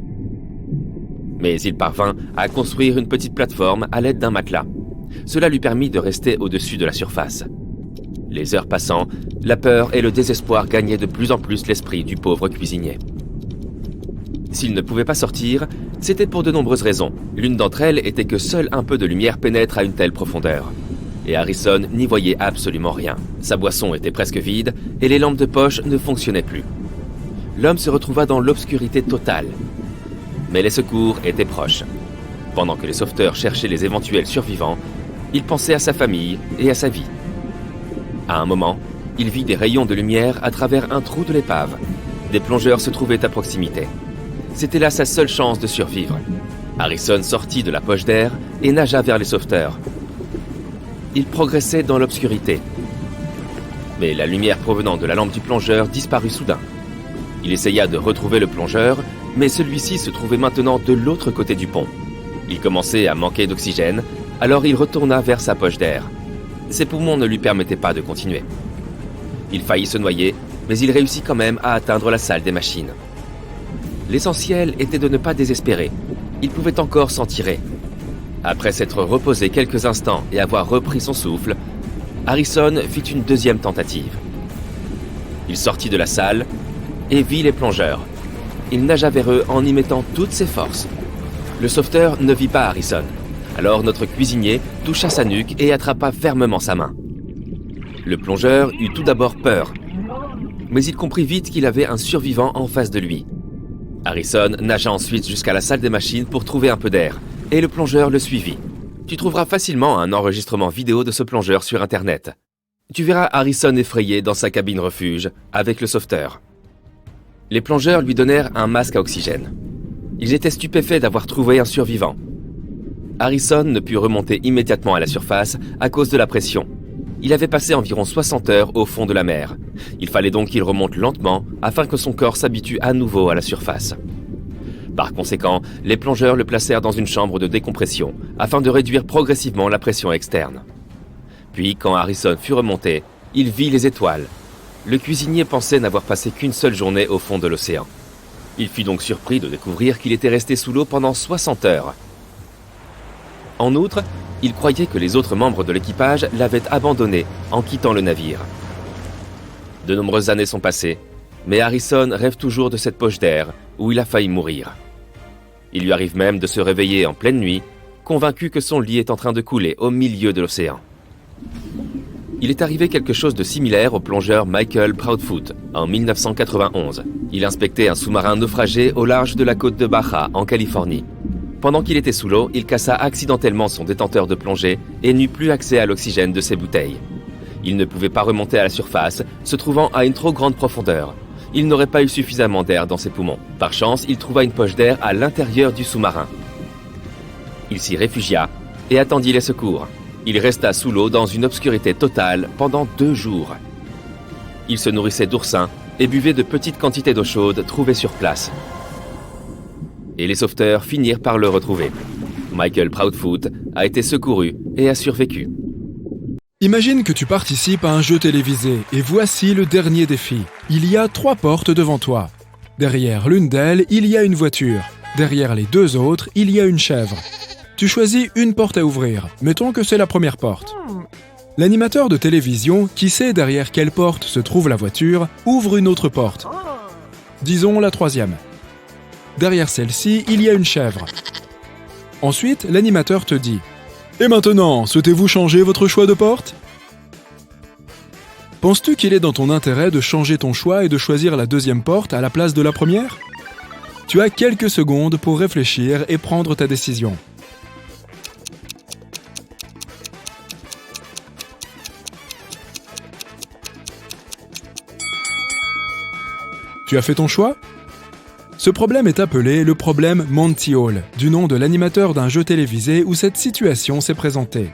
Mais il parvint à construire une petite plateforme à l'aide d'un matelas. Cela lui permit de rester au-dessus de la surface. Les heures passant, la peur et le désespoir gagnaient de plus en plus l'esprit du pauvre cuisinier. S'il ne pouvait pas sortir, c'était pour de nombreuses raisons. L'une d'entre elles était que seul un peu de lumière pénètre à une telle profondeur. Et Harrison n'y voyait absolument rien. Sa boisson était presque vide et les lampes de poche ne fonctionnaient plus. L'homme se retrouva dans l'obscurité totale. Mais les secours étaient proches. Pendant que les sauveteurs cherchaient les éventuels survivants, il pensait à sa famille et à sa vie. À un moment, il vit des rayons de lumière à travers un trou de l'épave. Des plongeurs se trouvaient à proximité. C'était là sa seule chance de survivre. Harrison sortit de la poche d'air et nagea vers les sauveteurs. Il progressait dans l'obscurité. Mais la lumière provenant de la lampe du plongeur disparut soudain. Il essaya de retrouver le plongeur, mais celui-ci se trouvait maintenant de l'autre côté du pont. Il commençait à manquer d'oxygène, alors il retourna vers sa poche d'air. Ses poumons ne lui permettaient pas de continuer. Il faillit se noyer, mais il réussit quand même à atteindre la salle des machines. L'essentiel était de ne pas désespérer. Il pouvait encore s'en tirer. Après s'être reposé quelques instants et avoir repris son souffle, Harrison fit une deuxième tentative. Il sortit de la salle et vit les plongeurs. Il nagea vers eux en y mettant toutes ses forces. Le sauveteur ne vit pas Harrison. Alors notre cuisinier toucha sa nuque et attrapa fermement sa main. Le plongeur eut tout d'abord peur, mais il comprit vite qu'il avait un survivant en face de lui. Harrison nagea ensuite jusqu'à la salle des machines pour trouver un peu d'air, et le plongeur le suivit. Tu trouveras facilement un enregistrement vidéo de ce plongeur sur Internet. Tu verras Harrison effrayé dans sa cabine refuge avec le sauveteur. Les plongeurs lui donnèrent un masque à oxygène. Ils étaient stupéfaits d'avoir trouvé un survivant. Harrison ne put remonter immédiatement à la surface à cause de la pression. Il avait passé environ 60 heures au fond de la mer. Il fallait donc qu'il remonte lentement afin que son corps s'habitue à nouveau à la surface. Par conséquent, les plongeurs le placèrent dans une chambre de décompression afin de réduire progressivement la pression externe. Puis, quand Harrison fut remonté, il vit les étoiles. Le cuisinier pensait n'avoir passé qu'une seule journée au fond de l'océan. Il fut donc surpris de découvrir qu'il était resté sous l'eau pendant 60 heures. En outre, il croyait que les autres membres de l'équipage l'avaient abandonné en quittant le navire. De nombreuses années sont passées, mais Harrison rêve toujours de cette poche d'air où il a failli mourir. Il lui arrive même de se réveiller en pleine nuit, convaincu que son lit est en train de couler au milieu de l'océan. Il est arrivé quelque chose de similaire au plongeur Michael Proudfoot en 1991. Il inspectait un sous-marin naufragé au large de la côte de Baja, en Californie. Pendant qu'il était sous l'eau, il cassa accidentellement son détenteur de plongée et n'eut plus accès à l'oxygène de ses bouteilles. Il ne pouvait pas remonter à la surface, se trouvant à une trop grande profondeur. Il n'aurait pas eu suffisamment d'air dans ses poumons. Par chance, il trouva une poche d'air à l'intérieur du sous-marin. Il s'y réfugia et attendit les secours. Il resta sous l'eau dans une obscurité totale pendant 2 jours. Il se nourrissait d'oursins et buvait de petites quantités d'eau chaude trouvées sur place. Et les sauveteurs finirent par le retrouver. Michael Proudfoot a été secouru et a survécu. Imagine que tu participes à un jeu télévisé et voici le dernier défi. Il y a 3 portes devant toi. Derrière l'une d'elles, il y a une voiture. Derrière les 2 autres, il y a une chèvre. Tu choisis une porte à ouvrir. Mettons que c'est la première porte. L'animateur de télévision, qui sait derrière quelle porte se trouve la voiture, ouvre une autre porte. Disons la troisième. Derrière celle-ci, il y a une chèvre. Ensuite, l'animateur te dit « Et maintenant, souhaitez-vous changer votre choix de porte ?» Penses-tu qu'il est dans ton intérêt de changer ton choix et de choisir la deuxième porte à la place de la première ? Tu as quelques secondes pour réfléchir et prendre ta décision. Tu as fait ton choix ? Ce problème est appelé le problème Monty Hall, du nom de l'animateur d'un jeu télévisé où cette situation s'est présentée.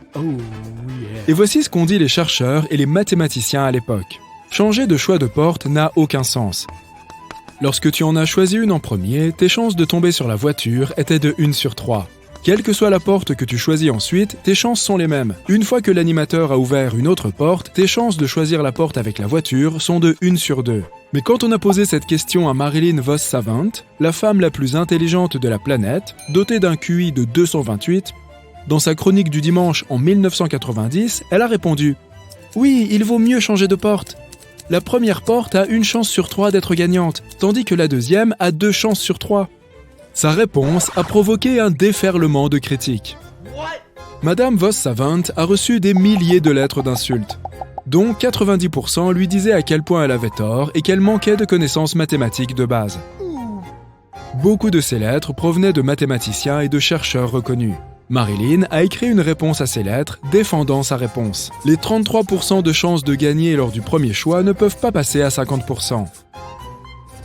Et voici ce qu'ont dit les chercheurs et les mathématiciens à l'époque. Changer de choix de porte n'a aucun sens. Lorsque tu en as choisi une en premier, tes chances de tomber sur la voiture étaient de 1 sur 3. Quelle que soit la porte que tu choisis ensuite, tes chances sont les mêmes. Une fois que l'animateur a ouvert une autre porte, tes chances de choisir la porte avec la voiture sont de 1 sur 2. Mais quand on a posé cette question à Marilyn Vos Savant, la femme la plus intelligente de la planète, dotée d'un QI de 228, dans sa chronique du dimanche en 1990, elle a répondu « Oui, il vaut mieux changer de porte. La première porte a 1 chance sur 3 d'être gagnante, tandis que la deuxième a 2 chances sur 3. » Sa réponse a provoqué un déferlement de critiques. Madame Vos Savant a reçu des milliers de lettres d'insultes, dont 90% lui disaient à quel point elle avait tort et qu'elle manquait de connaissances mathématiques de base. Beaucoup de ces lettres provenaient de mathématiciens et de chercheurs reconnus. Marilyn a écrit une réponse à ces lettres, défendant sa réponse. Les 33% de chances de gagner lors du premier choix ne peuvent pas passer à 50%.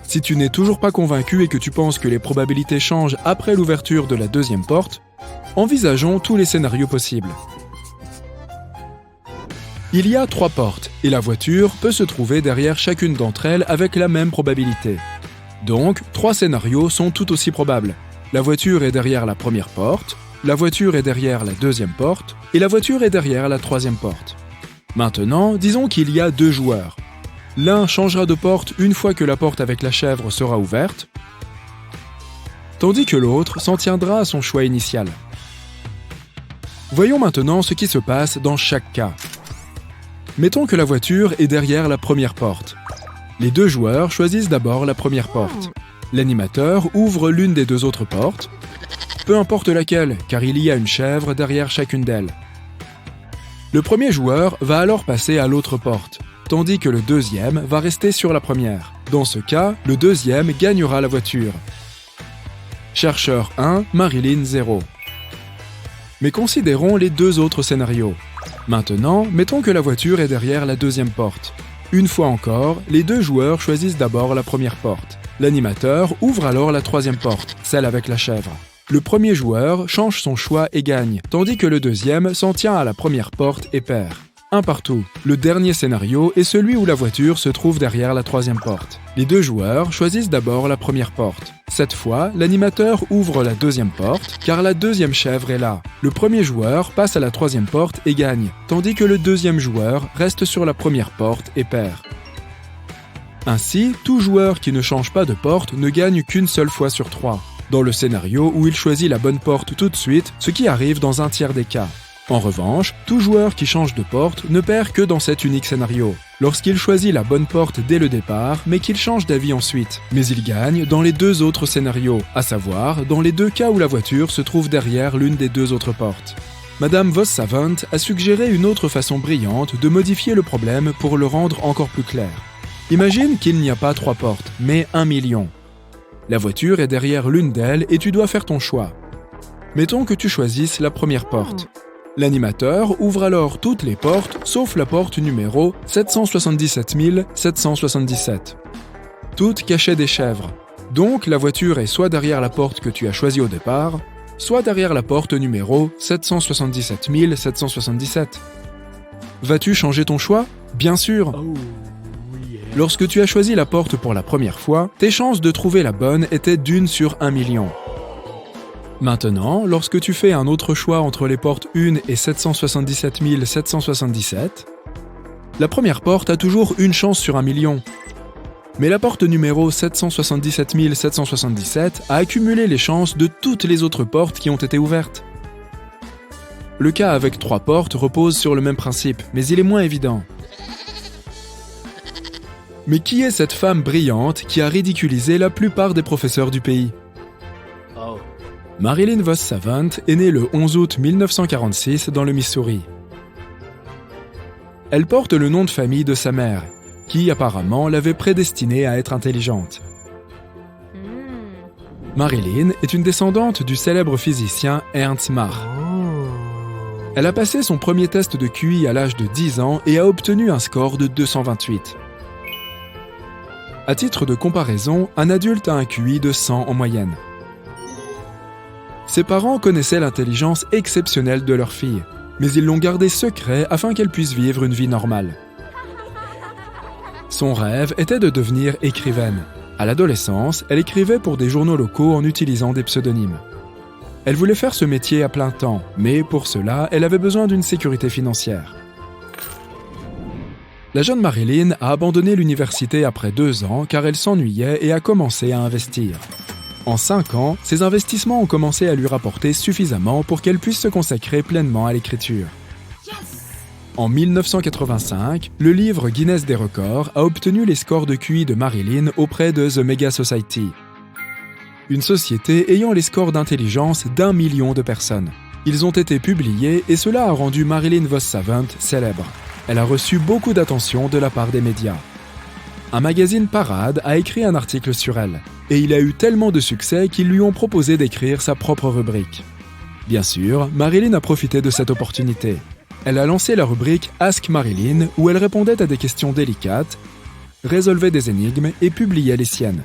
Si tu n'es toujours pas convaincu et que tu penses que les probabilités changent après l'ouverture de la deuxième porte, envisageons tous les scénarios possibles. Il y a 3 portes, et la voiture peut se trouver derrière chacune d'entre elles avec la même probabilité. Donc, 3 scénarios sont tout aussi probables. La voiture est derrière la première porte, la voiture est derrière la deuxième porte, et la voiture est derrière la troisième porte. Maintenant, disons qu'il y a 2 joueurs. L'un changera de porte une fois que la porte avec la chèvre sera ouverte, tandis que l'autre s'en tiendra à son choix initial. Voyons maintenant ce qui se passe dans chaque cas. Mettons que la voiture est derrière la première porte. Les 2 joueurs choisissent d'abord la première porte. L'animateur ouvre l'une des 2 autres portes, peu importe laquelle, car il y a une chèvre derrière chacune d'elles. Le premier joueur va alors passer à l'autre porte, tandis que le deuxième va rester sur la première. Dans ce cas, le deuxième gagnera la voiture. Chercheur 1, Marilyn 0. Mais considérons les 2 autres scénarios. Maintenant, mettons que la voiture est derrière la deuxième porte. Une fois encore, les 2 joueurs choisissent d'abord la première porte. L'animateur ouvre alors la troisième porte, celle avec la chèvre. Le premier joueur change son choix et gagne, tandis que le deuxième s'en tient à la première porte et perd. 1 partout. Le dernier scénario est celui où la voiture se trouve derrière la troisième porte. Les 2 joueurs choisissent d'abord la première porte. Cette fois, l'animateur ouvre la deuxième porte, car la deuxième chèvre est là. Le premier joueur passe à la troisième porte et gagne, tandis que le deuxième joueur reste sur la première porte et perd. Ainsi, tout joueur qui ne change pas de porte ne gagne qu'une seule fois sur 3, dans le scénario où il choisit la bonne porte tout de suite, ce qui arrive dans 1/3 des cas. En revanche, tout joueur qui change de porte ne perd que dans cet unique scénario, lorsqu'il choisit la bonne porte dès le départ, mais qu'il change d'avis ensuite. Mais il gagne dans les 2 autres scénarios, à savoir dans les 2 cas où la voiture se trouve derrière l'une des 2 autres portes. Madame Vos Savant a suggéré une autre façon brillante de modifier le problème pour le rendre encore plus clair. Imagine qu'il n'y a pas 3 portes, mais 1 million. La voiture est derrière l'une d'elles et tu dois faire ton choix. Mettons que tu choisisses la première porte. L'animateur ouvre alors toutes les portes, sauf la porte numéro 777 777. Toutes cachaient des chèvres. Donc la voiture est soit derrière la porte que tu as choisie au départ, soit derrière la porte numéro 777 777. Vas-tu changer ton choix ? Bien sûr. Lorsque tu as choisi la porte pour la première fois, tes chances de trouver la bonne étaient d'1 sur 1 million. Maintenant, lorsque tu fais un autre choix entre les portes 1 et 777 777, la première porte a toujours une chance sur 1 million. Mais la porte numéro 777 777 a accumulé les chances de toutes les autres portes qui ont été ouvertes. Le cas avec 3 portes repose sur le même principe, mais il est moins évident. Mais qui est cette femme brillante qui a ridiculisé la plupart des professeurs du pays? Marilyn Vos Savant est née le 11 août 1946 dans le Missouri. Elle porte le nom de famille de sa mère, qui apparemment l'avait prédestinée à être intelligente. Marilyn est une descendante du célèbre physicien Ernst Mach. Elle a passé son premier test de QI à l'âge de 10 ans et a obtenu un score de 228. À titre de comparaison, un adulte a un QI de 100 en moyenne. Ses parents connaissaient l'intelligence exceptionnelle de leur fille, mais ils l'ont gardée secret afin qu'elle puisse vivre une vie normale. Son rêve était de devenir écrivaine. À l'adolescence, elle écrivait pour des journaux locaux en utilisant des pseudonymes. Elle voulait faire ce métier à plein temps, mais pour cela, elle avait besoin d'une sécurité financière. La jeune Marilyn a abandonné l'université après 2 ans car elle s'ennuyait et a commencé à investir. En 5 ans, ses investissements ont commencé à lui rapporter suffisamment pour qu'elle puisse se consacrer pleinement à l'écriture. En 1985, le livre Guinness des records a obtenu les scores de QI de Marilyn auprès de The Mega Society, une société ayant les scores d'intelligence d'1 million de personnes. Ils ont été publiés et cela a rendu Marilyn Vos Savant célèbre. Elle a reçu beaucoup d'attention de la part des médias. Un magazine Parade a écrit un article sur elle, et il a eu tellement de succès qu'ils lui ont proposé d'écrire sa propre rubrique. Bien sûr, Marilyn a profité de cette opportunité. Elle a lancé la rubrique Ask Marilyn, où elle répondait à des questions délicates, résolvait des énigmes et publiait les siennes.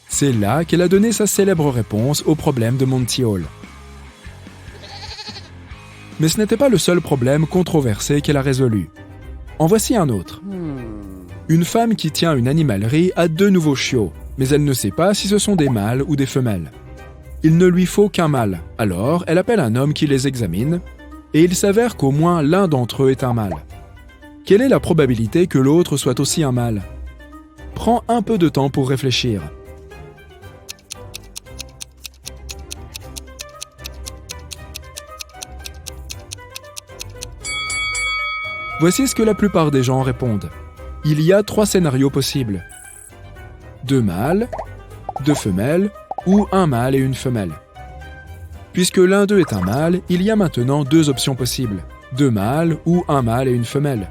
C'est là qu'elle a donné sa célèbre réponse au problème de Monty Hall. Mais ce n'était pas le seul problème controversé qu'elle a résolu. En voici un autre. Une femme qui tient une animalerie a 2 nouveaux chiots, mais elle ne sait pas si ce sont des mâles ou des femelles. Il ne lui faut qu'un mâle, alors elle appelle un homme qui les examine, et il s'avère qu'au moins l'un d'entre eux est un mâle. Quelle est la probabilité que l'autre soit aussi un mâle? Prends un peu de temps pour réfléchir. Voici ce que la plupart des gens répondent. Il y a 3 scénarios possibles. 2 mâles, 2 femelles ou un mâle et une femelle. Puisque l'un d'eux est un mâle, il y a maintenant 2 options possibles. 2 mâles ou un mâle et une femelle.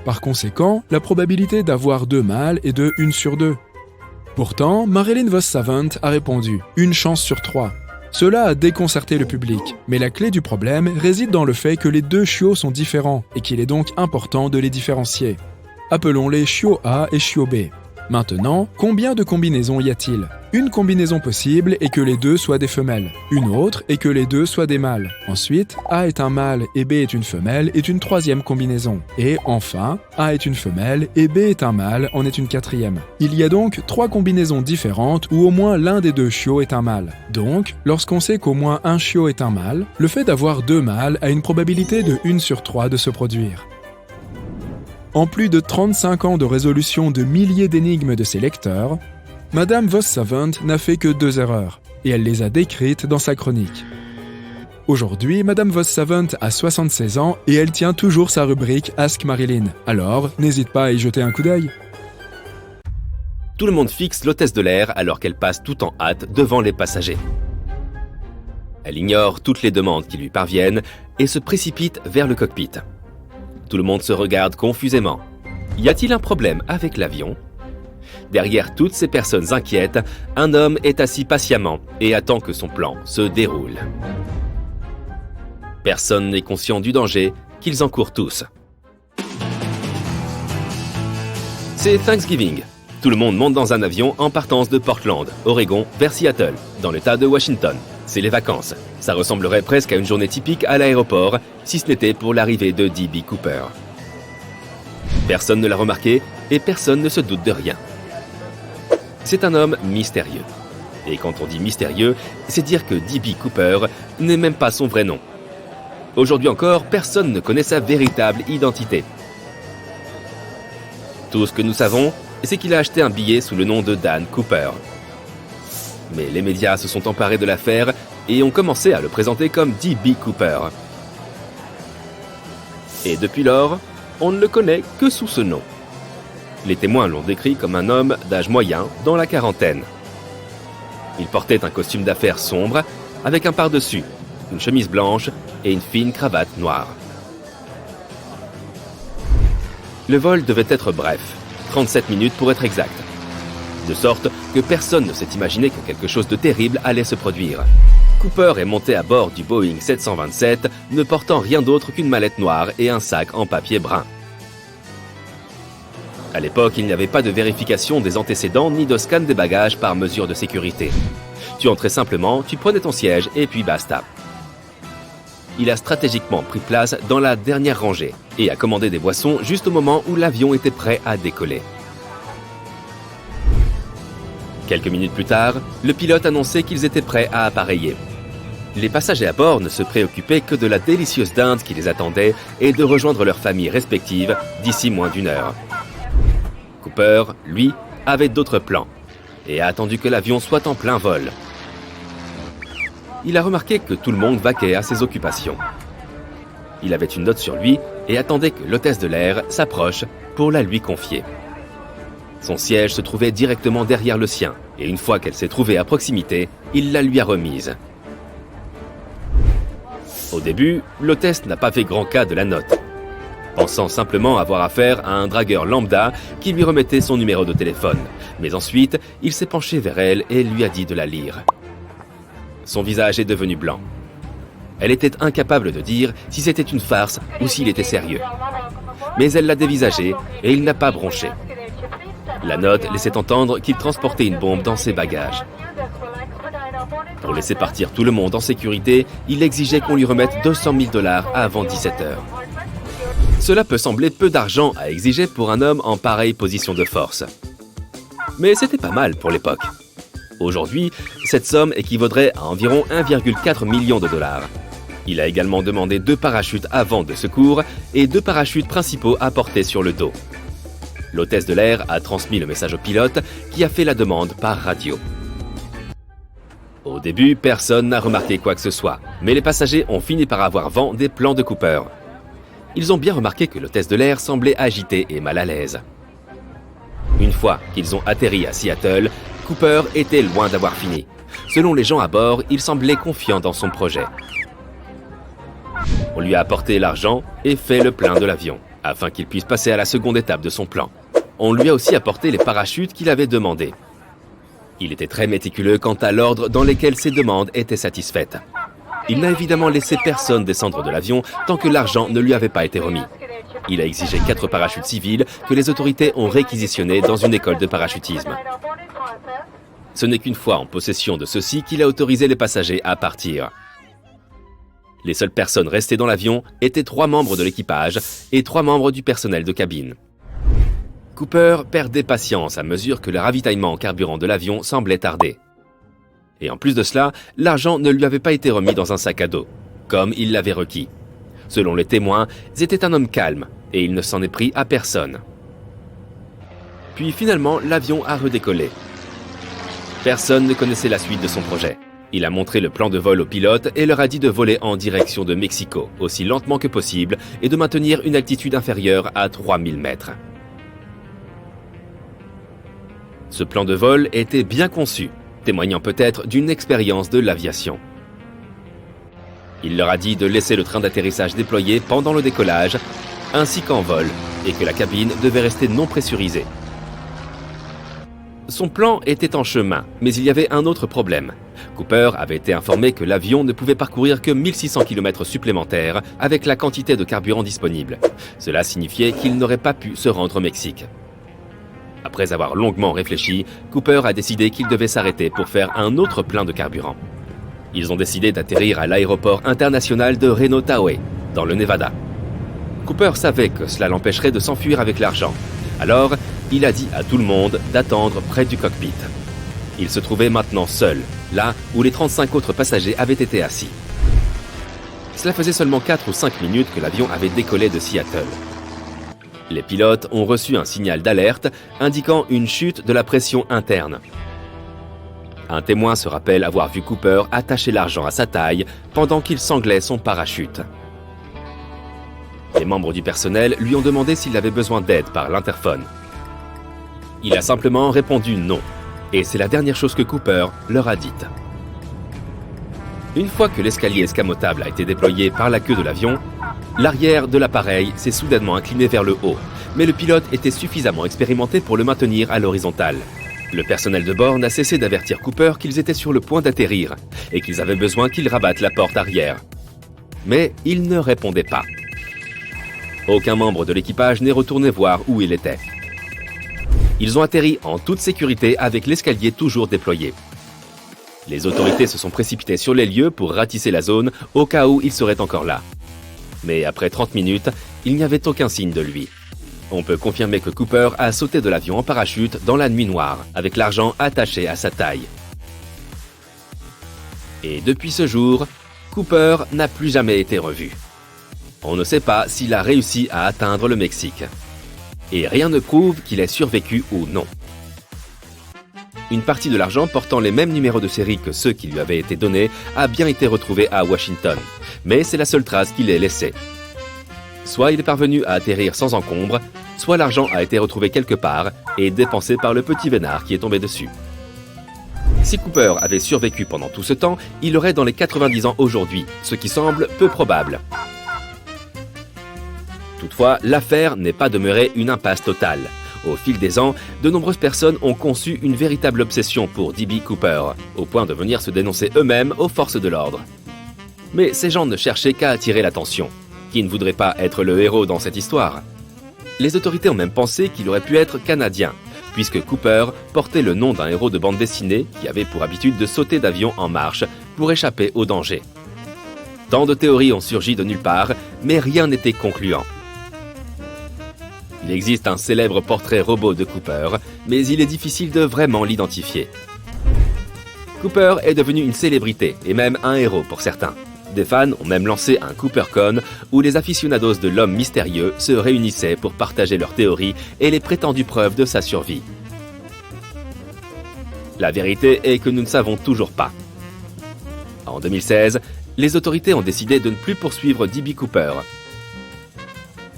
Par conséquent, la probabilité d'avoir 2 mâles est de 1 sur 2. Pourtant, Marilyn Vos Savant a répondu « 1 chance sur 3 ». Cela a déconcerté le public, mais la clé du problème réside dans le fait que les 2 chiots sont différents et qu'il est donc important de les différencier. Appelons-les chiot A et chiot B. Maintenant, combien de combinaisons y a-t-il? Une combinaison possible est que les 2 soient des femelles. Une autre est que les 2 soient des mâles. Ensuite, A est un mâle et B est une femelle est une 3e combinaison. Et enfin, A est une femelle et B est un mâle en est une 4e. Il y a donc 3 combinaisons différentes où au moins l'un des 2 chiots est un mâle. Donc, lorsqu'on sait qu'au moins un chiot est un mâle, le fait d'avoir 2 mâles a une probabilité de 1 sur 3 de se produire. En plus de 35 ans de résolution de milliers d'énigmes de ses lecteurs, Madame Vos Savant n'a fait que 2 erreurs, et elle les a décrites dans sa chronique. Aujourd'hui, Madame Vos Savant a 76 ans et elle tient toujours sa rubrique Ask Marilyn. Alors, n'hésite pas à y jeter un coup d'œil. Tout le monde fixe l'hôtesse de l'air alors qu'elle passe tout en hâte devant les passagers. Elle ignore toutes les demandes qui lui parviennent et se précipite vers le cockpit. Tout le monde se regarde confusément. Y a-t-il un problème avec l'avion? Derrière toutes ces personnes inquiètes, un homme est assis patiemment et attend que son plan se déroule. Personne n'est conscient du danger qu'ils encourent tous. C'est Thanksgiving. Tout le monde monte dans un avion en partance de Portland, Oregon, vers Seattle, dans l'État de Washington. C'est les vacances. Ça ressemblerait presque à une journée typique à l'aéroport, si ce n'était pour l'arrivée de D.B. Cooper. Personne ne l'a remarqué et personne ne se doute de rien. C'est un homme mystérieux. Et quand on dit mystérieux, c'est dire que D.B. Cooper n'est même pas son vrai nom. Aujourd'hui encore, personne ne connaît sa véritable identité. Tout ce que nous savons, c'est qu'il a acheté un billet sous le nom de Dan Cooper. Mais les médias se sont emparés de l'affaire et ont commencé à le présenter comme D.B. Cooper. Et depuis lors, on ne le connaît que sous ce nom. Les témoins l'ont décrit comme un homme d'âge moyen, dans la quarantaine. Il portait un costume d'affaires sombre, avec un pardessus, une chemise blanche et une fine cravate noire. Le vol devait être bref, 37 minutes pour être exact. De sorte que personne ne s'est imaginé que quelque chose de terrible allait se produire. Cooper est monté à bord du Boeing 727, ne portant rien d'autre qu'une mallette noire et un sac en papier brun. À l'époque, il n'y avait pas de vérification des antécédents ni de scan des bagages par mesure de sécurité. Tu entrais simplement, tu prenais ton siège et puis basta. Il a stratégiquement pris place dans la dernière rangée et a commandé des boissons juste au moment où l'avion était prêt à décoller. Quelques minutes plus tard, le pilote annonçait qu'ils étaient prêts à appareiller. Les passagers à bord ne se préoccupaient que de la délicieuse dinde qui les attendait et de rejoindre leurs familles respectives d'ici moins d'une heure. Cooper, lui, avait d'autres plans et a attendu que l'avion soit en plein vol. Il a remarqué que tout le monde vaquait à ses occupations. Il avait une note sur lui et attendait que l'hôtesse de l'air s'approche pour la lui confier. Son siège se trouvait directement derrière le sien, et une fois qu'elle s'est trouvée à proximité, il la lui a remise. Au début, l'hôtesse n'a pas fait grand cas de la note, pensant simplement avoir affaire à un dragueur lambda qui lui remettait son numéro de téléphone. Mais ensuite, il s'est penché vers elle et lui a dit de la lire. Son visage est devenu blanc. Elle était incapable de dire si c'était une farce ou s'il était sérieux. Mais elle l'a dévisagé et il n'a pas bronché. La note laissait entendre qu'il transportait une bombe dans ses bagages. Pour laisser partir tout le monde en sécurité, il exigeait qu'on lui remette 200 000 $ avant 17 heures. Cela peut sembler peu d'argent à exiger pour un homme en pareille position de force. Mais c'était pas mal pour l'époque. Aujourd'hui, cette somme équivaudrait à environ 1,4 million de $. Il a également demandé 2 parachutes avant de secours et 2 parachutes principaux à porter sur le dos. L'hôtesse de l'air a transmis le message au pilote qui a fait la demande par radio. Au début, personne n'a remarqué quoi que ce soit, mais les passagers ont fini par avoir vent des plans de Cooper. Ils ont bien remarqué que l'hôtesse de l'air semblait agitée et mal à l'aise. Une fois qu'ils ont atterri à Seattle, Cooper était loin d'avoir fini. Selon les gens à bord, il semblait confiant dans son projet. On lui a apporté l'argent et fait le plein de l'avion, afin qu'il puisse passer à la seconde étape de son plan. On lui a aussi apporté les parachutes qu'il avait demandés. Il était très méticuleux quant à l'ordre dans lequel ses demandes étaient satisfaites. Il n'a évidemment laissé personne descendre de l'avion tant que l'argent ne lui avait pas été remis. Il a exigé 4 parachutes civils que les autorités ont réquisitionnés dans une école de parachutisme. Ce n'est qu'une fois en possession de ceux-ci qu'il a autorisé les passagers à partir. Les seules personnes restées dans l'avion étaient 3 membres de l'équipage et 3 membres du personnel de cabine. Cooper perdait patience à mesure que le ravitaillement en carburant de l'avion semblait tarder. Et en plus de cela, l'argent ne lui avait pas été remis dans un sac à dos, comme il l'avait requis. Selon les témoins, c'était un homme calme et il ne s'en est pris à personne. Puis finalement, l'avion a redécollé. Personne ne connaissait la suite de son projet. Il a montré le plan de vol aux pilotes et leur a dit de voler en direction de Mexico, aussi lentement que possible, et de maintenir une altitude inférieure à 3000 mètres. Ce plan de vol était bien conçu, témoignant peut-être d'une expérience de l'aviation. Il leur a dit de laisser le train d'atterrissage déployé pendant le décollage, ainsi qu'en vol, et que la cabine devait rester non pressurisée. Son plan était en chemin, mais il y avait un autre problème. Cooper avait été informé que l'avion ne pouvait parcourir que 1600 km supplémentaires avec la quantité de carburant disponible. Cela signifiait qu'il n'aurait pas pu se rendre au Mexique. Après avoir longuement réfléchi, Cooper a décidé qu'il devait s'arrêter pour faire un autre plein de carburant. Ils ont décidé d'atterrir à l'aéroport international de Reno-Tahoe, dans le Nevada. Cooper savait que cela l'empêcherait de s'enfuir avec l'argent. Alors, il a dit à tout le monde d'attendre près du cockpit. Il se trouvait maintenant seul, là où les 35 autres passagers avaient été assis. Cela faisait seulement 4 ou 5 minutes que l'avion avait décollé de Seattle. Les pilotes ont reçu un signal d'alerte indiquant une chute de la pression interne. Un témoin se rappelle avoir vu Cooper attacher l'argent à sa taille pendant qu'il sanglait son parachute. Les membres du personnel lui ont demandé s'il avait besoin d'aide par l'interphone. Il a simplement répondu non, et c'est la dernière chose que Cooper leur a dite. Une fois que l'escalier escamotable a été déployé par la queue de l'avion, l'arrière de l'appareil s'est soudainement incliné vers le haut, mais le pilote était suffisamment expérimenté pour le maintenir à l'horizontale. Le personnel de bord n'a cessé d'avertir Cooper qu'ils étaient sur le point d'atterrir et qu'ils avaient besoin qu'il rabatte la porte arrière. Mais il ne répondait pas. Aucun membre de l'équipage n'est retourné voir où il était. Ils ont atterri en toute sécurité avec l'escalier toujours déployé. Les autorités se sont précipitées sur les lieux pour ratisser la zone au cas où il serait encore là. Mais après 30 minutes, il n'y avait aucun signe de lui. On peut confirmer que Cooper a sauté de l'avion en parachute dans la nuit noire, avec l'argent attaché à sa taille. Et depuis ce jour, Cooper n'a plus jamais été revu. On ne sait pas s'il a réussi à atteindre le Mexique. Et rien ne prouve qu'il ait survécu ou non. Une partie de l'argent portant les mêmes numéros de série que ceux qui lui avaient été donnés a bien été retrouvée à Washington, mais c'est la seule trace qu'il ait laissée. Soit il est parvenu à atterrir sans encombre, soit l'argent a été retrouvé quelque part et dépensé par le petit vénard qui est tombé dessus. Si Cooper avait survécu pendant tout ce temps, il aurait dans les 90 ans aujourd'hui, ce qui semble peu probable. Toutefois, l'affaire n'est pas demeurée une impasse totale. Au fil des ans, de nombreuses personnes ont conçu une véritable obsession pour D.B. Cooper, au point de venir se dénoncer eux-mêmes aux forces de l'ordre. Mais ces gens ne cherchaient qu'à attirer l'attention. Qui ne voudrait pas être le héros dans cette histoire? Les autorités ont même pensé qu'il aurait pu être canadien, puisque Cooper portait le nom d'un héros de bande dessinée qui avait pour habitude de sauter d'avion en marche pour échapper au danger. Tant de théories ont surgi de nulle part, mais rien n'était concluant. Il existe un célèbre portrait robot de Cooper, mais il est difficile de vraiment l'identifier. Cooper est devenu une célébrité, et même un héros pour certains. Des fans ont même lancé un CooperCon où les aficionados de l'homme mystérieux se réunissaient pour partager leurs théories et les prétendues preuves de sa survie. La vérité est que nous ne savons toujours pas. En 2016, les autorités ont décidé de ne plus poursuivre D.B. Cooper.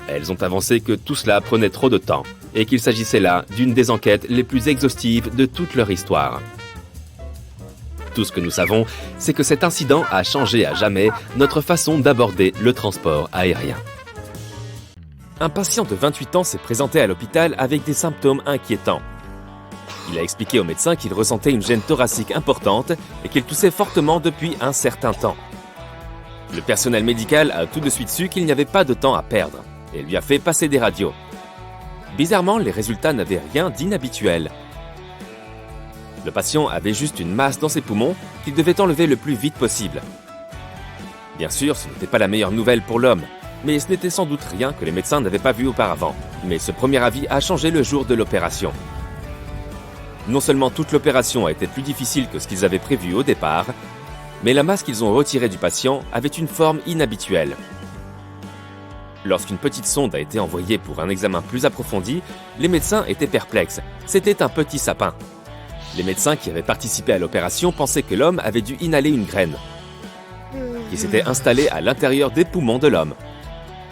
Elles ont avancé que tout cela prenait trop de temps et qu'il s'agissait là d'une des enquêtes les plus exhaustives de toute leur histoire. Tout ce que nous savons, c'est que cet incident a changé à jamais notre façon d'aborder le transport aérien. Un patient de 28 ans s'est présenté à l'hôpital avec des symptômes inquiétants. Il a expliqué au médecin qu'il ressentait une gêne thoracique importante et qu'il toussait fortement depuis un certain temps. Le personnel médical a tout de suite su qu'il n'y avait pas de temps à perdre et lui a fait passer des radios. Bizarrement, les résultats n'avaient rien d'inhabituel. Le patient avait juste une masse dans ses poumons qu'il devait enlever le plus vite possible. Bien sûr, ce n'était pas la meilleure nouvelle pour l'homme, mais ce n'était sans doute rien que les médecins n'avaient pas vu auparavant. Mais ce premier avis a changé le jour de l'opération. Non seulement toute l'opération a été plus difficile que ce qu'ils avaient prévu au départ, mais la masse qu'ils ont retirée du patient avait une forme inhabituelle. Lorsqu'une petite sonde a été envoyée pour un examen plus approfondi, les médecins étaient perplexes. C'était un petit sapin. Les médecins qui avaient participé à l'opération pensaient que l'homme avait dû inhaler une graine, qui s'était installée à l'intérieur des poumons de l'homme.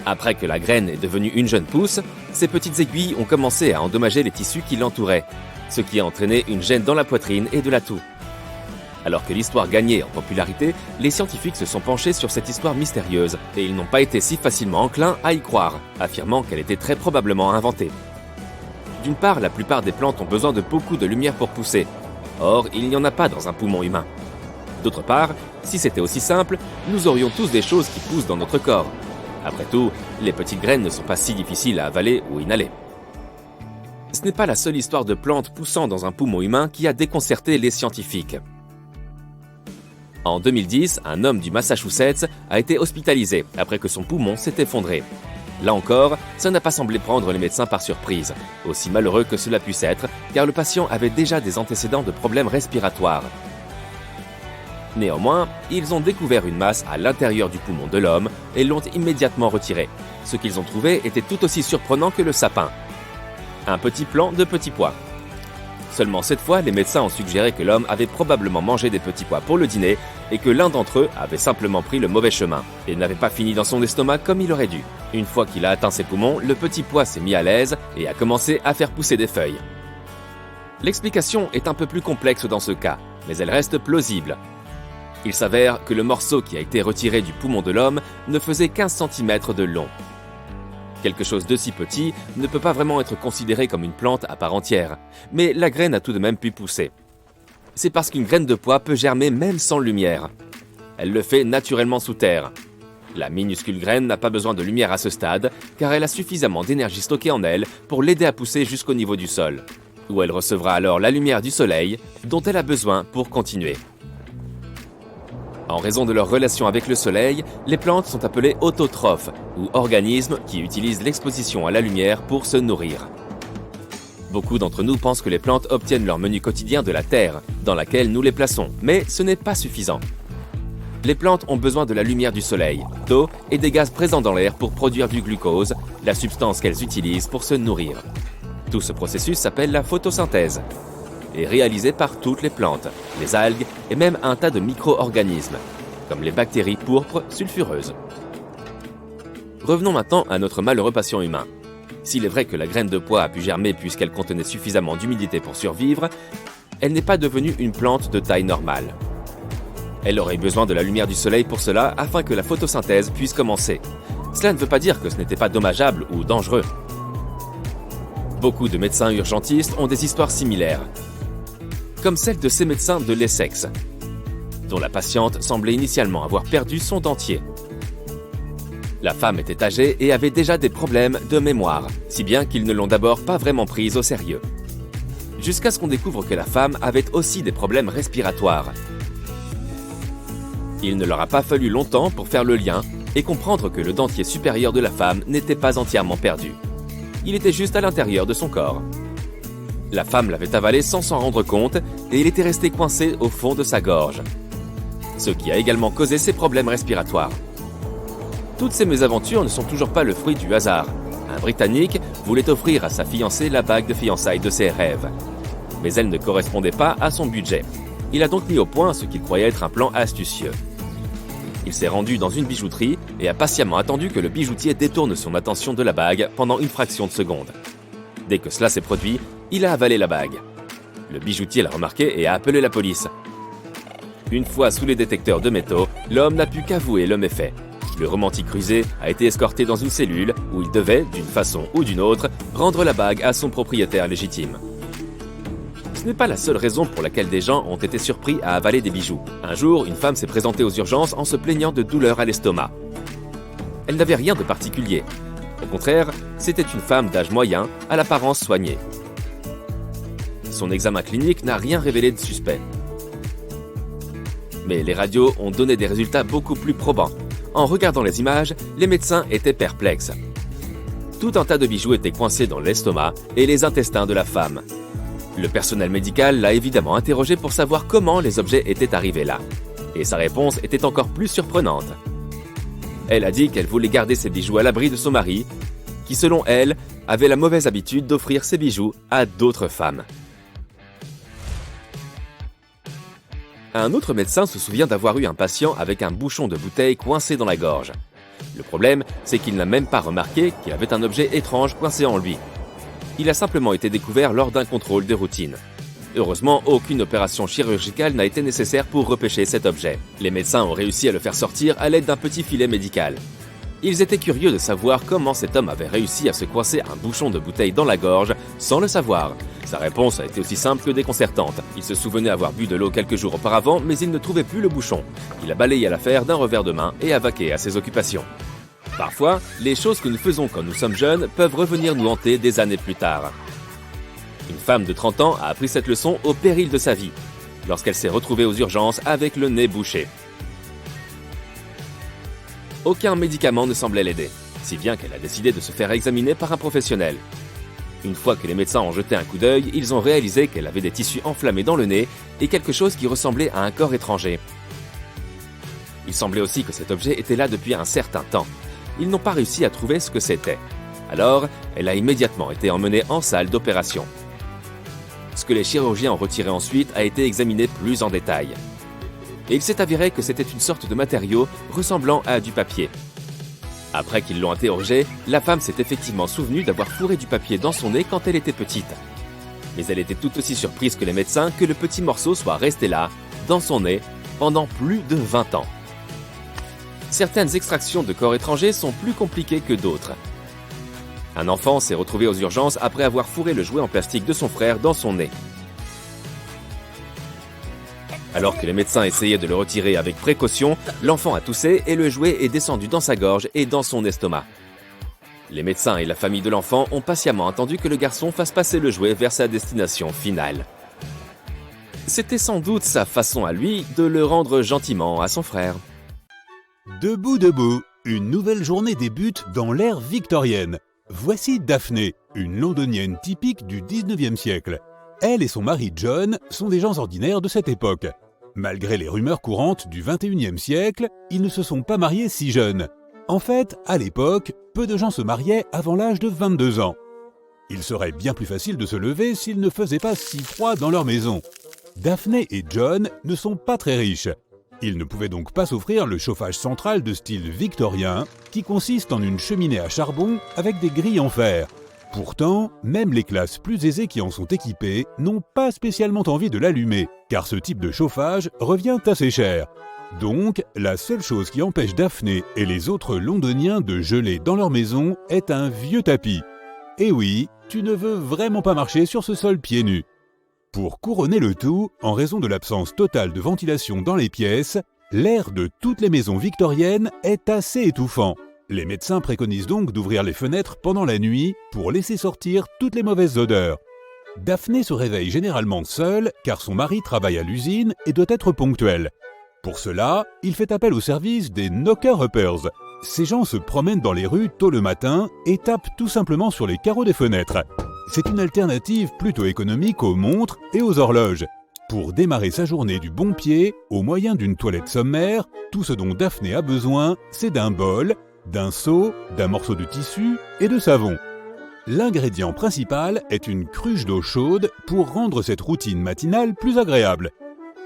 Après que la graine est devenue une jeune pousse, ces petites aiguilles ont commencé à endommager les tissus qui l'entouraient, ce qui a entraîné une gêne dans la poitrine et de la toux. Alors que l'histoire gagnait en popularité, les scientifiques se sont penchés sur cette histoire mystérieuse et ils n'ont pas été si facilement enclins à y croire, affirmant qu'elle était très probablement inventée. D'une part, la plupart des plantes ont besoin de beaucoup de lumière pour pousser. Or, il n'y en a pas dans un poumon humain. D'autre part, si c'était aussi simple, nous aurions tous des choses qui poussent dans notre corps. Après tout, les petites graines ne sont pas si difficiles à avaler ou inhaler. Ce n'est pas la seule histoire de plantes poussant dans un poumon humain qui a déconcerté les scientifiques. En 2010, un homme du Massachusetts a été hospitalisé après que son poumon s'est effondré. Là encore, ça n'a pas semblé prendre les médecins par surprise, aussi malheureux que cela puisse être, car le patient avait déjà des antécédents de problèmes respiratoires. Néanmoins, ils ont découvert une masse à l'intérieur du poumon de l'homme et l'ont immédiatement retirée. Ce qu'ils ont trouvé était tout aussi surprenant que le sapin. Un petit plant de petits pois. Seulement cette fois, les médecins ont suggéré que l'homme avait probablement mangé des petits pois pour le dîner et que l'un d'entre eux avait simplement pris le mauvais chemin et n'avait pas fini dans son estomac comme il aurait dû. Une fois qu'il a atteint ses poumons, le petit pois s'est mis à l'aise et a commencé à faire pousser des feuilles. L'explication est un peu plus complexe dans ce cas, mais elle reste plausible. Il s'avère que le morceau qui a été retiré du poumon de l'homme ne faisait qu'1 cm de long. Quelque chose de si petit ne peut pas vraiment être considéré comme une plante à part entière, mais la graine a tout de même pu pousser. C'est parce qu'une graine de pois peut germer même sans lumière. Elle le fait naturellement sous terre. La minuscule graine n'a pas besoin de lumière à ce stade, car elle a suffisamment d'énergie stockée en elle pour l'aider à pousser jusqu'au niveau du sol, où elle recevra alors la lumière du soleil dont elle a besoin pour continuer. En raison de leur relation avec le soleil, les plantes sont appelées autotrophes, ou organismes qui utilisent l'exposition à la lumière pour se nourrir. Beaucoup d'entre nous pensent que les plantes obtiennent leur menu quotidien de la terre, dans laquelle nous les plaçons, mais ce n'est pas suffisant. Les plantes ont besoin de la lumière du soleil, d'eau et des gaz présents dans l'air pour produire du glucose, la substance qu'elles utilisent pour se nourrir. Tout ce processus s'appelle la photosynthèse, et réalisé par toutes les plantes, les algues et même un tas de micro-organismes, comme les bactéries pourpres sulfureuses. Revenons maintenant à notre malheureux patient humain. S'il est vrai que la graine de pois a pu germer puisqu'elle contenait suffisamment d'humidité pour survivre, elle n'est pas devenue une plante de taille normale. Elle aurait besoin de la lumière du soleil pour cela afin que la photosynthèse puisse commencer. Cela ne veut pas dire que ce n'était pas dommageable ou dangereux. Beaucoup de médecins urgentistes ont des histoires similaires, comme celle de ces médecins de l'Essex, dont la patiente semblait initialement avoir perdu son dentier. La femme était âgée et avait déjà des problèmes de mémoire, si bien qu'ils ne l'ont d'abord pas vraiment prise au sérieux. Jusqu'à ce qu'on découvre que la femme avait aussi des problèmes respiratoires. Il ne leur a pas fallu longtemps pour faire le lien et comprendre que le dentier supérieur de la femme n'était pas entièrement perdu. Il était juste à l'intérieur de son corps. La femme l'avait avalé sans s'en rendre compte et il était resté coincé au fond de sa gorge, ce qui a également causé ses problèmes respiratoires. Toutes ces mésaventures ne sont toujours pas le fruit du hasard. Un Britannique voulait offrir à sa fiancée la bague de fiançailles de ses rêves, mais elle ne correspondait pas à son budget. Il a donc mis au point ce qu'il croyait être un plan astucieux. Il s'est rendu dans une bijouterie et a patiemment attendu que le bijoutier détourne son attention de la bague pendant une fraction de seconde. Dès que cela s'est produit, il a avalé la bague. Le bijoutier l'a remarqué et a appelé la police. Une fois sous les détecteurs de métaux, l'homme n'a pu qu'avouer le méfait. Le romantique rusé a été escorté dans une cellule où il devait, d'une façon ou d'une autre, rendre la bague à son propriétaire légitime. Ce n'est pas la seule raison pour laquelle des gens ont été surpris à avaler des bijoux. Un jour, une femme s'est présentée aux urgences en se plaignant de douleurs à l'estomac. Elle n'avait rien de particulier. Au contraire, c'était une femme d'âge moyen, à l'apparence soignée. Son examen clinique n'a rien révélé de suspect. Mais les radios ont donné des résultats beaucoup plus probants. En regardant les images, les médecins étaient perplexes. Tout un tas de bijoux étaient coincés dans l'estomac et les intestins de la femme. Le personnel médical l'a évidemment interrogé pour savoir comment les objets étaient arrivés là. Et sa réponse était encore plus surprenante. Elle a dit qu'elle voulait garder ses bijoux à l'abri de son mari, qui selon elle, avait la mauvaise habitude d'offrir ses bijoux à d'autres femmes. Un autre médecin se souvient d'avoir eu un patient avec un bouchon de bouteille coincé dans la gorge. Le problème, c'est qu'il n'a même pas remarqué qu'il avait un objet étrange coincé en lui. Il a simplement été découvert lors d'un contrôle de routine. Heureusement, aucune opération chirurgicale n'a été nécessaire pour repêcher cet objet. Les médecins ont réussi à le faire sortir à l'aide d'un petit filet médical. Ils étaient curieux de savoir comment cet homme avait réussi à se coincer un bouchon de bouteille dans la gorge sans le savoir. Sa réponse a été aussi simple que déconcertante. Il se souvenait avoir bu de l'eau quelques jours auparavant, mais il ne trouvait plus le bouchon. Il a balayé l'affaire d'un revers de main et a vaqué à ses occupations. Parfois, les choses que nous faisons quand nous sommes jeunes peuvent revenir nous hanter des années plus tard. Une femme de 30 ans a appris cette leçon au péril de sa vie, lorsqu'elle s'est retrouvée aux urgences avec le nez bouché. Aucun médicament ne semblait l'aider, si bien qu'elle a décidé de se faire examiner par un professionnel. Une fois que les médecins ont jeté un coup d'œil, ils ont réalisé qu'elle avait des tissus enflammés dans le nez et quelque chose qui ressemblait à un corps étranger. Il semblait aussi que cet objet était là depuis un certain temps. Ils n'ont pas réussi à trouver ce que c'était. Alors, elle a immédiatement été emmenée en salle d'opération. Ce que les chirurgiens ont retiré ensuite a été examiné plus en détail. Et il s'est avéré que c'était une sorte de matériau ressemblant à du papier. Après qu'ils l'ont interrogée, la femme s'est effectivement souvenue d'avoir fourré du papier dans son nez quand elle était petite. Mais elle était tout aussi surprise que les médecins que le petit morceau soit resté là, dans son nez, pendant plus de 20 ans. Certaines extractions de corps étrangers sont plus compliquées que d'autres. Un enfant s'est retrouvé aux urgences après avoir fourré le jouet en plastique de son frère dans son nez. Alors que les médecins essayaient de le retirer avec précaution, l'enfant a toussé et le jouet est descendu dans sa gorge et dans son estomac. Les médecins et la famille de l'enfant ont patiemment attendu que le garçon fasse passer le jouet vers sa destination finale. C'était sans doute sa façon à lui de le rendre gentiment à son frère. Debout, debout, une nouvelle journée débute dans l'ère victorienne. Voici Daphné, une londonienne typique du 19e siècle. Elle et son mari John sont des gens ordinaires de cette époque. Malgré les rumeurs courantes du 21e siècle, ils ne se sont pas mariés si jeunes. En fait, à l'époque, peu de gens se mariaient avant l'âge de 22 ans. Il serait bien plus facile de se lever s'il ne faisait pas si froid dans leur maison. Daphné et John ne sont pas très riches. Ils ne pouvaient donc pas s'offrir le chauffage central de style victorien, qui consiste en une cheminée à charbon avec des grilles en fer. Pourtant, même les classes plus aisées qui en sont équipées n'ont pas spécialement envie de l'allumer, car ce type de chauffage revient assez cher. Donc, la seule chose qui empêche Daphné et les autres londoniens de geler dans leur maison est un vieux tapis. Et oui, tu ne veux vraiment pas marcher sur ce sol pieds nus. Pour couronner le tout, en raison de l'absence totale de ventilation dans les pièces, l'air de toutes les maisons victoriennes est assez étouffant. Les médecins préconisent donc d'ouvrir les fenêtres pendant la nuit pour laisser sortir toutes les mauvaises odeurs. Daphné se réveille généralement seule car son mari travaille à l'usine et doit être ponctuel. Pour cela, il fait appel au service des knocker-uppers. Ces gens se promènent dans les rues tôt le matin et tapent tout simplement sur les carreaux des fenêtres. C'est une alternative plutôt économique aux montres et aux horloges. Pour démarrer sa journée du bon pied, au moyen d'une toilette sommaire, tout ce dont Daphné a besoin, c'est d'un bol, d'un seau, d'un morceau de tissu et de savon. L'ingrédient principal est une cruche d'eau chaude pour rendre cette routine matinale plus agréable.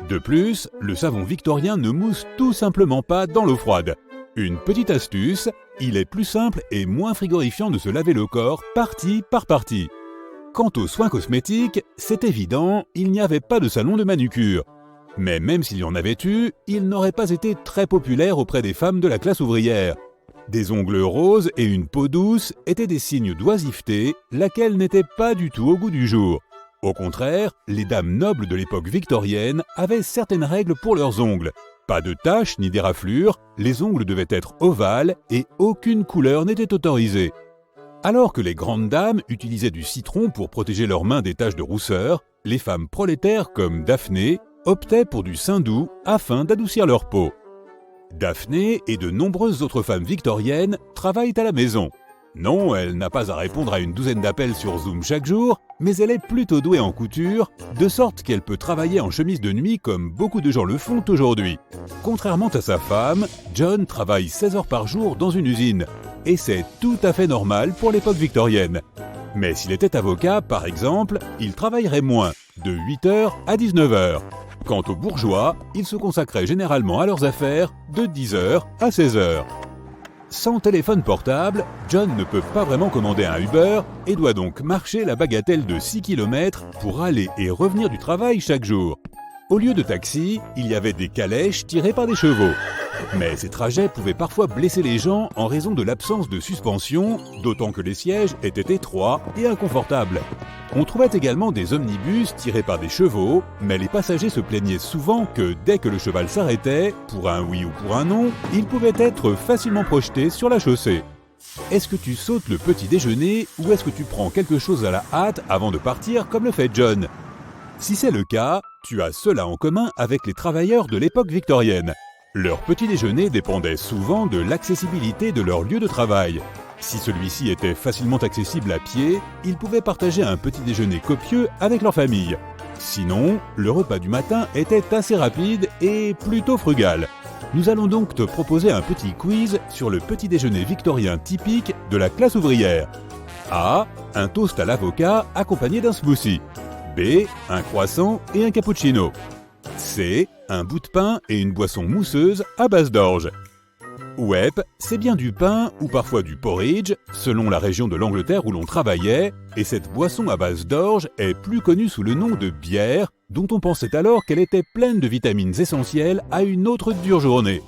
De plus, le savon victorien ne mousse tout simplement pas dans l'eau froide. Une petite astuce, il est plus simple et moins frigorifiant de se laver le corps partie par partie. Quant aux soins cosmétiques, c'est évident, il n'y avait pas de salon de manucure. Mais même s'il y en avait eu, il n'aurait pas été très populaire auprès des femmes de la classe ouvrière. Des ongles roses et une peau douce étaient des signes d'oisiveté, laquelle n'était pas du tout au goût du jour. Au contraire, les dames nobles de l'époque victorienne avaient certaines règles pour leurs ongles. Pas de taches ni d'éraflures, les ongles devaient être ovales et aucune couleur n'était autorisée. Alors que les grandes dames utilisaient du citron pour protéger leurs mains des taches de rousseur, les femmes prolétaires comme Daphné optaient pour du saindoux afin d'adoucir leur peau. Daphné et de nombreuses autres femmes victoriennes travaillent à la maison. Non, elle n'a pas à répondre à une douzaine d'appels sur Zoom chaque jour, mais elle est plutôt douée en couture, de sorte qu'elle peut travailler en chemise de nuit comme beaucoup de gens le font aujourd'hui. Contrairement à sa femme, John travaille 16 heures par jour dans une usine, et c'est tout à fait normal pour l'époque victorienne. Mais s'il était avocat, par exemple, il travaillerait moins, de 8 heures à 19 heures. Quant aux bourgeois, ils se consacraient généralement à leurs affaires de 10 heures à 16 heures. Sans téléphone portable, John ne peut pas vraiment commander un Uber et doit donc marcher la bagatelle de 6 km pour aller et revenir du travail chaque jour. Au lieu de taxi, il y avait des calèches tirées par des chevaux. Mais ces trajets pouvaient parfois blesser les gens en raison de l'absence de suspension, d'autant que les sièges étaient étroits et inconfortables. On trouvait également des omnibus tirés par des chevaux, mais les passagers se plaignaient souvent que dès que le cheval s'arrêtait, pour un oui ou pour un non, il pouvait être facilement projeté sur la chaussée. Est-ce que tu sautes le petit déjeuner ou est-ce que tu prends quelque chose à la hâte avant de partir comme le fait John ? Si c'est le cas, tu as cela en commun avec les travailleurs de l'époque victorienne. Leur petit déjeuner dépendait souvent de l'accessibilité de leur lieu de travail. Si celui-ci était facilement accessible à pied, ils pouvaient partager un petit déjeuner copieux avec leur famille. Sinon, le repas du matin était assez rapide et plutôt frugal. Nous allons donc te proposer un petit quiz sur le petit déjeuner victorien typique de la classe ouvrière. A. Un toast à l'avocat accompagné d'un smoothie. B. Un croissant et un cappuccino. C. Un bout de pain et une boisson mousseuse à base d'orge. Wep, c'est bien du pain ou parfois du porridge, selon la région de l'Angleterre où l'on travaillait, et cette boisson à base d'orge est plus connue sous le nom de bière, dont on pensait alors qu'elle était pleine de vitamines essentielles à une autre dure journée.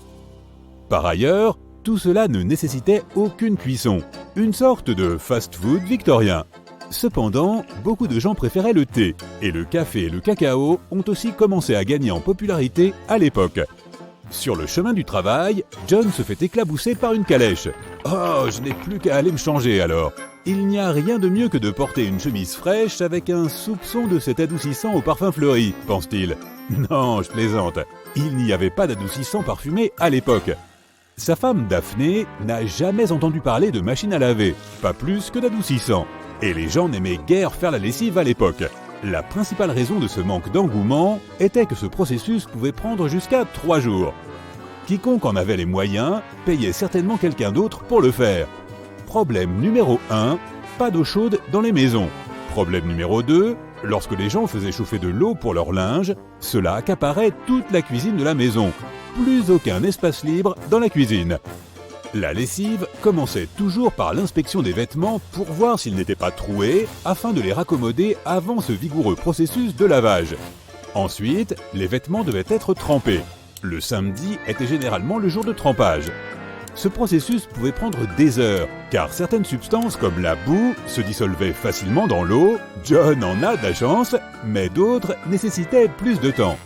Par ailleurs, tout cela ne nécessitait aucune cuisson, une sorte de fast-food victorien. Cependant, beaucoup de gens préféraient le thé, et le café et le cacao ont aussi commencé à gagner en popularité à l'époque. Sur le chemin du travail, John se fait éclabousser par une calèche. « Oh, je n'ai plus qu'à aller me changer alors !» Il n'y a rien de mieux que de porter une chemise fraîche avec un soupçon de cet adoucissant au parfum fleuri, pense-t-il. Non, je plaisante. Il n'y avait pas d'adoucissant parfumé à l'époque. Sa femme Daphné n'a jamais entendu parler de machine à laver, pas plus que d'adoucissant. Et les gens n'aimaient guère faire la lessive à l'époque. La principale raison de ce manque d'engouement était que ce processus pouvait prendre jusqu'à 3 jours. Quiconque en avait les moyens payait certainement quelqu'un d'autre pour le faire. Problème numéro 1, pas d'eau chaude dans les maisons. Problème numéro 2, lorsque les gens faisaient chauffer de l'eau pour leur linge, cela accaparait toute la cuisine de la maison. Plus aucun espace libre dans la cuisine. La lessive commençait toujours par l'inspection des vêtements pour voir s'ils n'étaient pas troués afin de les raccommoder avant ce vigoureux processus de lavage. Ensuite, les vêtements devaient être trempés. Le samedi était généralement le jour de trempage. Ce processus pouvait prendre des heures, car certaines substances comme la boue se dissolvaient facilement dans l'eau, John en a de la chance, mais d'autres nécessitaient plus de temps.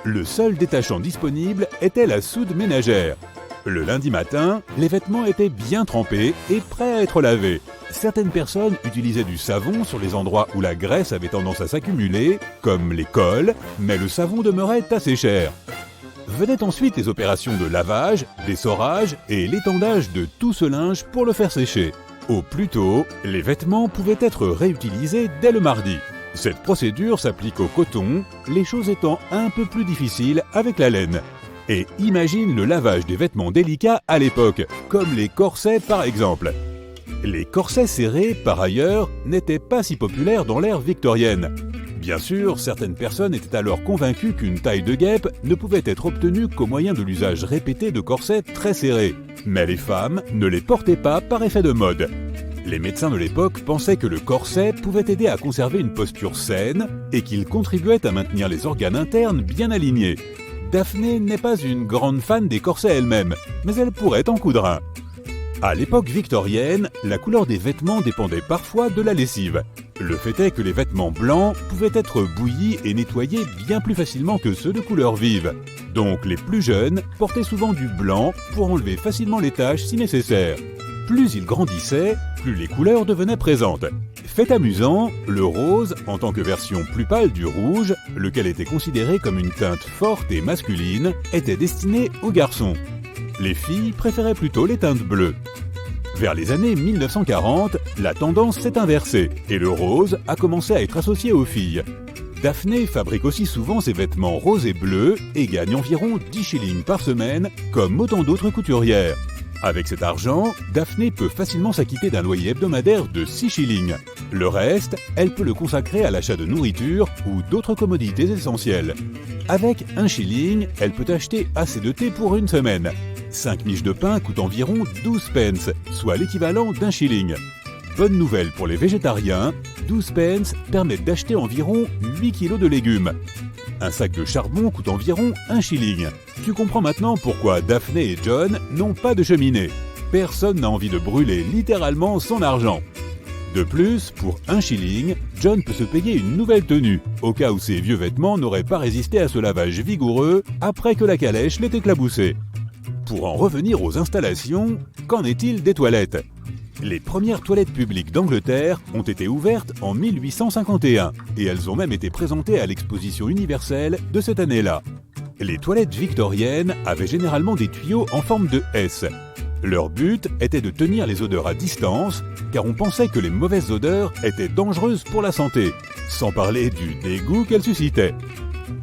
Le seul détachant disponible était la soude ménagère. Le lundi matin, les vêtements étaient bien trempés et prêts à être lavés. Certaines personnes utilisaient du savon sur les endroits où la graisse avait tendance à s'accumuler, comme les cols, mais le savon demeurait assez cher. Venaient ensuite les opérations de lavage, d'essorage et l'étendage de tout ce linge pour le faire sécher. Au plus tôt, les vêtements pouvaient être réutilisés dès le mardi. Cette procédure s'applique au coton, les choses étant un peu plus difficiles avec la laine. Et imagine le lavage des vêtements délicats à l'époque, comme les corsets par exemple. Les corsets serrés, par ailleurs, n'étaient pas si populaires dans l'ère victorienne. Bien sûr, certaines personnes étaient alors convaincues qu'une taille de guêpe ne pouvait être obtenue qu'au moyen de l'usage répété de corsets très serrés. Mais les femmes ne les portaient pas par effet de mode. Les médecins de l'époque pensaient que le corset pouvait aider à conserver une posture saine et qu'il contribuait à maintenir les organes internes bien alignés. Daphné n'est pas une grande fan des corsets elle-même, mais elle pourrait en coudre un. À l'époque victorienne, la couleur des vêtements dépendait parfois de la lessive. Le fait est que les vêtements blancs pouvaient être bouillis et nettoyés bien plus facilement que ceux de couleur vive. Donc les plus jeunes portaient souvent du blanc pour enlever facilement les taches si nécessaire. Plus ils grandissaient, plus les couleurs devenaient présentes. Fait amusant, le rose, en tant que version plus pâle du rouge, lequel était considéré comme une teinte forte et masculine, était destiné aux garçons. Les filles préféraient plutôt les teintes bleues. Vers les années 1940, la tendance s'est inversée et le rose a commencé à être associé aux filles. Daphné fabrique aussi souvent ses vêtements roses et bleus et gagne environ 10 shillings par semaine, comme autant d'autres couturières. Avec cet argent, Daphné peut facilement s'acquitter d'un loyer hebdomadaire de 6 shillings. Le reste, elle peut le consacrer à l'achat de nourriture ou d'autres commodités essentielles. Avec 1 shilling, elle peut acheter assez de thé pour une semaine. 5 miches de pain coûtent environ 12 pence, soit l'équivalent d'1 shilling. Bonne nouvelle pour les végétariens, 12 pence permettent d'acheter environ 8 kilos de légumes. Un sac de charbon coûte environ 1 shilling. Tu comprends maintenant pourquoi Daphné et John n'ont pas de cheminée. Personne n'a envie de brûler littéralement son argent. De plus, pour 1 shilling, John peut se payer une nouvelle tenue, au cas où ses vieux vêtements n'auraient pas résisté à ce lavage vigoureux après que la calèche l'ait éclaboussé. Pour en revenir aux installations, qu'en est-il des toilettes ? Les premières toilettes publiques d'Angleterre ont été ouvertes en 1851 et elles ont même été présentées à l'exposition universelle de cette année-là. Les toilettes victoriennes avaient généralement des tuyaux en forme de S. Leur but était de tenir les odeurs à distance, car on pensait que les mauvaises odeurs étaient dangereuses pour la santé, sans parler du dégoût qu'elles suscitaient.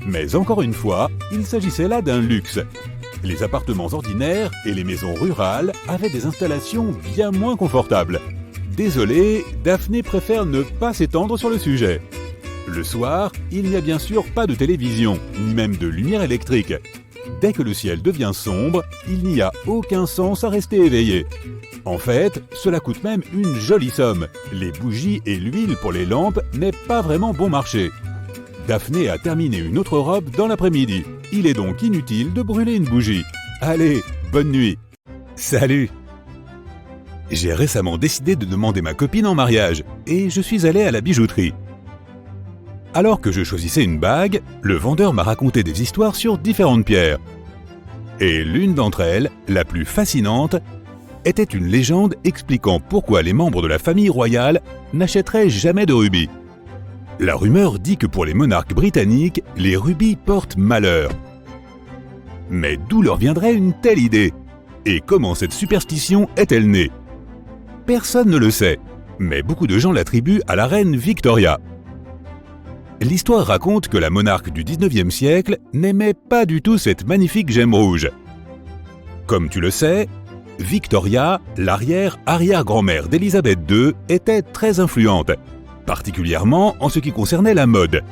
Mais encore une fois, il s'agissait là d'un luxe. Les appartements ordinaires et les maisons rurales avaient des installations bien moins confortables. Désolé, Daphné préfère ne pas s'étendre sur le sujet. Le soir, il n'y a bien sûr pas de télévision, ni même de lumière électrique. dès que le ciel devient sombre, il n'y a aucun sens à rester éveillé. En fait, cela coûte même une jolie somme. Les bougies et l'huile pour les lampes n'est pas vraiment bon marché. Daphné a terminé une autre robe dans l'après-midi. Il est donc inutile de brûler une bougie. Allez, bonne nuit. Salut. J'ai récemment décidé de demander ma copine en mariage et je suis allé à la bijouterie. Alors que je choisissais une bague, le vendeur m'a raconté des histoires sur différentes pierres. Et l'une d'entre elles, la plus fascinante, était une légende expliquant pourquoi les membres de la famille royale n'achèteraient jamais de rubis. La rumeur dit que pour les monarques britanniques, les rubis portent malheur. Mais d'où leur viendrait une telle idée? Et comment cette superstition est-elle née? Personne ne le sait, mais beaucoup de gens l'attribuent à la reine Victoria. L'histoire raconte que la monarque du 19e siècle n'aimait pas du tout cette magnifique gemme rouge. Comme tu le sais, Victoria, l'arrière-arrière-grand-mère d'Élisabeth II, était très influente, particulièrement en ce qui concernait la mode.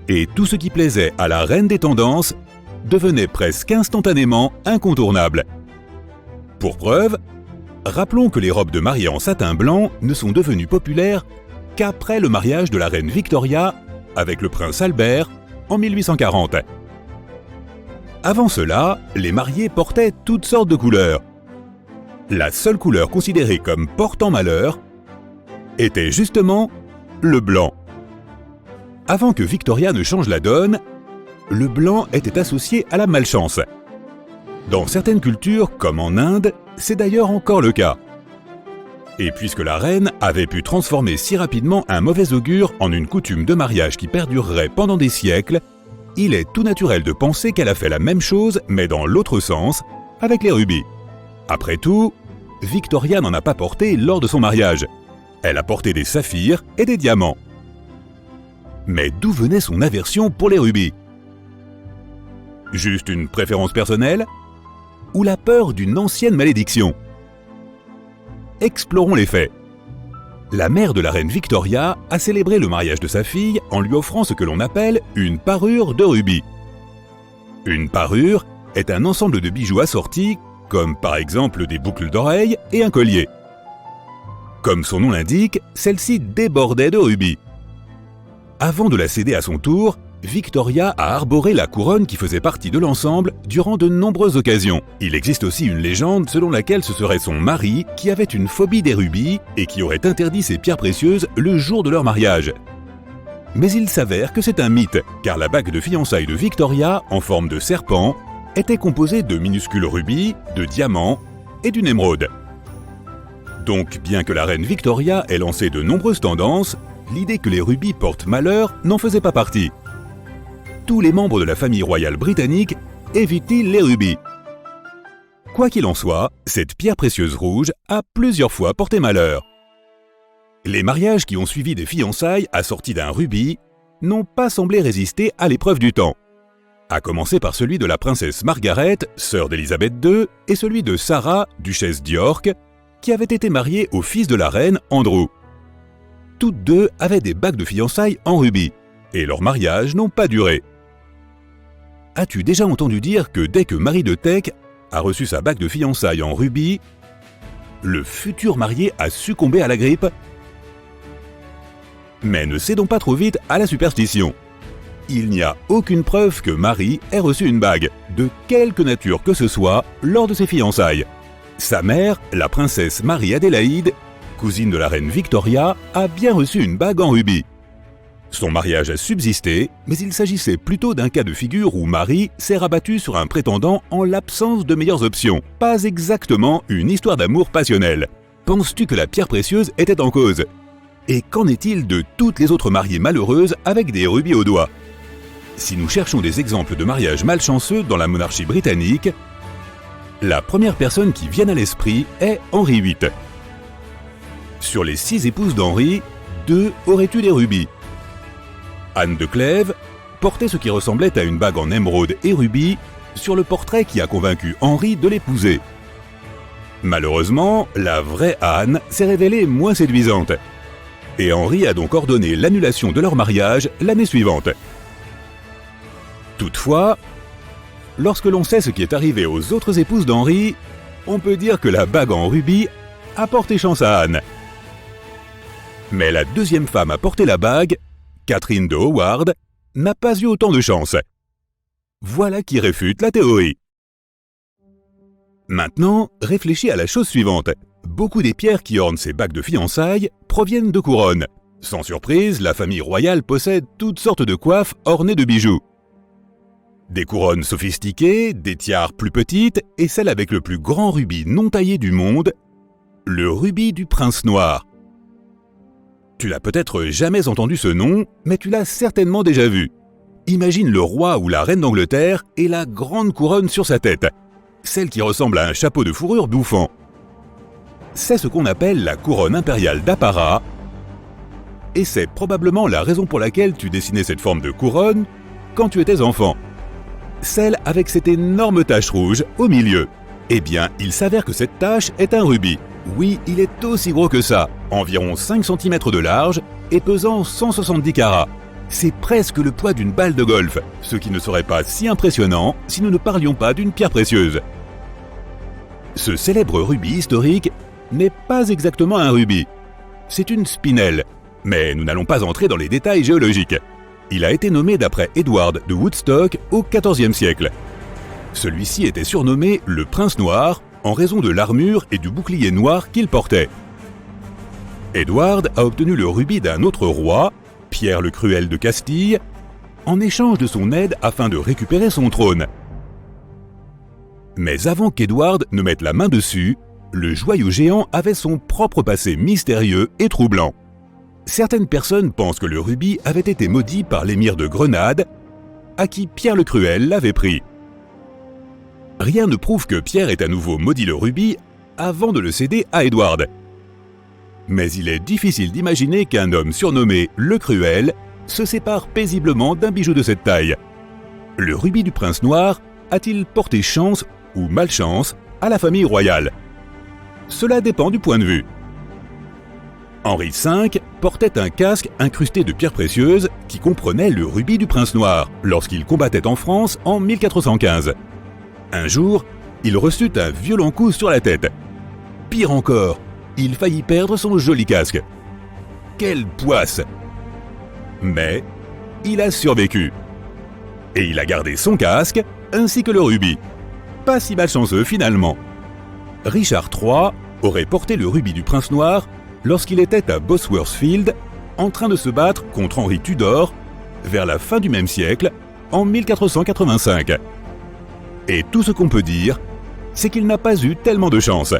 Et tout ce qui plaisait à la reine des tendances devenait presque instantanément incontournable. Pour preuve, rappelons que les robes de mariée en satin blanc ne sont devenues populaires qu'après le mariage de la reine Victoria avec le prince Albert en 1840. Avant cela, les mariés portaient toutes sortes de couleurs. La seule couleur considérée comme portant malheur était justement le blanc. Avant que Victoria ne change la donne, le blanc était associé à la malchance. Dans certaines cultures, comme en Inde, c'est d'ailleurs encore le cas. Et puisque la reine avait pu transformer si rapidement un mauvais augure en une coutume de mariage qui perdurerait pendant des siècles, il est tout naturel de penser qu'elle a fait la même chose, mais dans l'autre sens, avec les rubis. Après tout, Victoria n'en a pas porté lors de son mariage. Elle a porté des saphirs et des diamants. Mais d'où venait son aversion pour les rubis? Juste une préférence personnelle? Ou la peur d'une ancienne malédiction? Explorons les faits. La mère de la reine Victoria a célébré le mariage de sa fille en lui offrant ce que l'on appelle une parure de rubis. Une parure est un ensemble de bijoux assortis, comme par exemple des boucles d'oreilles et un collier. Comme son nom l'indique, celle-ci débordait de rubis. Avant de la céder à son tour, Victoria a arboré la couronne qui faisait partie de l'ensemble durant de nombreuses occasions. Il existe aussi une légende selon laquelle ce serait son mari qui avait une phobie des rubis et qui aurait interdit ces pierres précieuses le jour de leur mariage. Mais il s'avère que c'est un mythe, car la bague de fiançailles de Victoria, en forme de serpent, était composée de minuscules rubis, de diamants et d'une émeraude. Donc, bien que la reine Victoria ait lancé de nombreuses tendances, l'idée que les rubis portent malheur n'en faisait pas partie. Tous les membres de la famille royale britannique évitent-ils les rubis. Quoi qu'il en soit, cette pierre précieuse rouge a plusieurs fois porté malheur. Les mariages qui ont suivi des fiançailles assortis d'un rubis n'ont pas semblé résister à l'épreuve du temps. À commencer par celui de la princesse Margaret, sœur d'Élisabeth II, et celui de Sarah, duchesse d'York, qui avait été mariée au fils de la reine, Andrew. Toutes deux avaient des bagues de fiançailles en rubis, et leurs mariages n'ont pas duré. As-tu déjà entendu dire que dès que Marie de Teck a reçu sa bague de fiançailles en rubis, le futur marié a succombé à la grippe? Mais ne cédons pas trop vite à la superstition. Il n'y a aucune preuve que Marie ait reçu une bague, de quelque nature que ce soit, lors de ses fiançailles. Sa mère, la princesse Marie-Adélaïde, cousine de la reine Victoria, a bien reçu une bague en rubis. Son mariage a subsisté, mais il s'agissait plutôt d'un cas de figure où Marie s'est rabattue sur un prétendant en l'absence de meilleures options. Pas exactement une histoire d'amour passionnelle. Penses-tu que la pierre précieuse était en cause? Et qu'en est-il de toutes les autres mariées malheureuses avec des rubis au doigt? Si nous cherchons des exemples de mariages malchanceux dans la monarchie britannique, la première personne qui vient à l'esprit est Henri VIII. Sur les 6 épouses d'Henri, 2 auraient eu des rubis. Anne de Clèves portait ce qui ressemblait à une bague en émeraude et rubis sur le portrait qui a convaincu Henri de l'épouser. Malheureusement, la vraie Anne s'est révélée moins séduisante. Et Henri a donc ordonné l'annulation de leur mariage l'année suivante. Toutefois, lorsque l'on sait ce qui est arrivé aux autres épouses d'Henri, on peut dire que la bague en rubis a porté chance à Anne. Mais la deuxième femme à porter la bague, Catherine de Howard, n'a pas eu autant de chance. Voilà qui réfute la théorie. Maintenant, réfléchis à la chose suivante. Beaucoup des pierres qui ornent ces bagues de fiançailles proviennent de couronnes. Sans surprise, la famille royale possède toutes sortes de coiffes ornées de bijoux. Des couronnes sophistiquées, des tiares plus petites et celle avec le plus grand rubis non taillé du monde, le rubis du prince noir. Tu n'as peut-être jamais entendu ce nom, mais tu l'as certainement déjà vu. Imagine le roi ou la reine d'Angleterre et la grande couronne sur sa tête, celle qui ressemble à un chapeau de fourrure bouffant. C'est ce qu'on appelle la couronne impériale d'apparat, et c'est probablement la raison pour laquelle tu dessinais cette forme de couronne quand tu étais enfant. Celle avec cette énorme tache rouge au milieu. Eh bien, il s'avère que cette tache est un rubis. Oui, il est aussi gros que ça, environ 5 cm de large et pesant 170 carats. C'est presque le poids d'une balle de golf, ce qui ne serait pas si impressionnant si nous ne parlions pas d'une pierre précieuse. Ce célèbre rubis historique n'est pas exactement un rubis. C'est une spinelle, mais nous n'allons pas entrer dans les détails géologiques. Il a été nommé d'après Edward de Woodstock au XIVe siècle. Celui-ci était surnommé le Prince Noir en raison de l'armure et du bouclier noir qu'il portait. Edward a obtenu le rubis d'un autre roi, Pierre le Cruel de Castille, en échange de son aide afin de récupérer son trône. Mais avant qu'Edward ne mette la main dessus, le joyau géant avait son propre passé mystérieux et troublant. Certaines personnes pensent que le rubis avait été maudit par l'émir de Grenade, à qui Pierre le Cruel l'avait pris. Rien ne prouve que Pierre ait à nouveau maudit le rubis avant de le céder à Edward. Mais il est difficile d'imaginer qu'un homme surnommé le Cruel se sépare paisiblement d'un bijou de cette taille. Le rubis du prince noir a-t-il porté chance ou malchance à la famille royale? Cela dépend du point de vue. Henri V portait un casque incrusté de pierres précieuses qui comprenait le rubis du prince noir lorsqu'il combattait en France en 1415. Un jour, il reçut un violent coup sur la tête. Pire encore, il faillit perdre son joli casque. Quelle poisse! Mais il a survécu. Et il a gardé son casque ainsi que le rubis. Pas si malchanceux finalement. Richard III aurait porté le rubis du prince noir lorsqu'il était à Bosworth Field en train de se battre contre Henri Tudor vers la fin du même siècle, en 1485. Et tout ce qu'on peut dire, c'est qu'il n'a pas eu tellement de chance.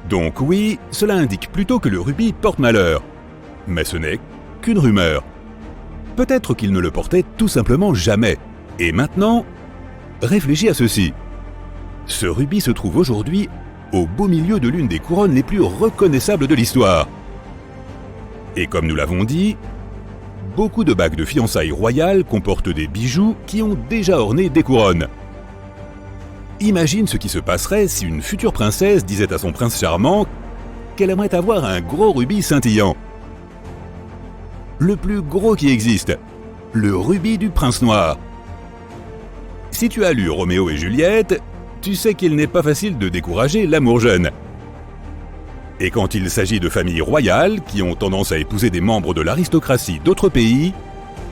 Donc oui, cela indique plutôt que le rubis porte malheur. Mais ce n'est qu'une rumeur. Peut-être qu'il ne le portait tout simplement jamais. Et maintenant, réfléchis à ceci. Ce rubis se trouve aujourd'hui au beau milieu de l'une des couronnes les plus reconnaissables de l'histoire. Et comme nous l'avons dit, beaucoup de bagues de fiançailles royales comportent des bijoux qui ont déjà orné des couronnes. Imagine ce qui se passerait si une future princesse disait à son prince charmant qu'elle aimerait avoir un gros rubis scintillant. Le plus gros qui existe, le rubis du prince noir. Si tu as lu Roméo et Juliette, tu sais qu'il n'est pas facile de décourager l'amour jeune. Et quand il s'agit de familles royales qui ont tendance à épouser des membres de l'aristocratie d'autres pays,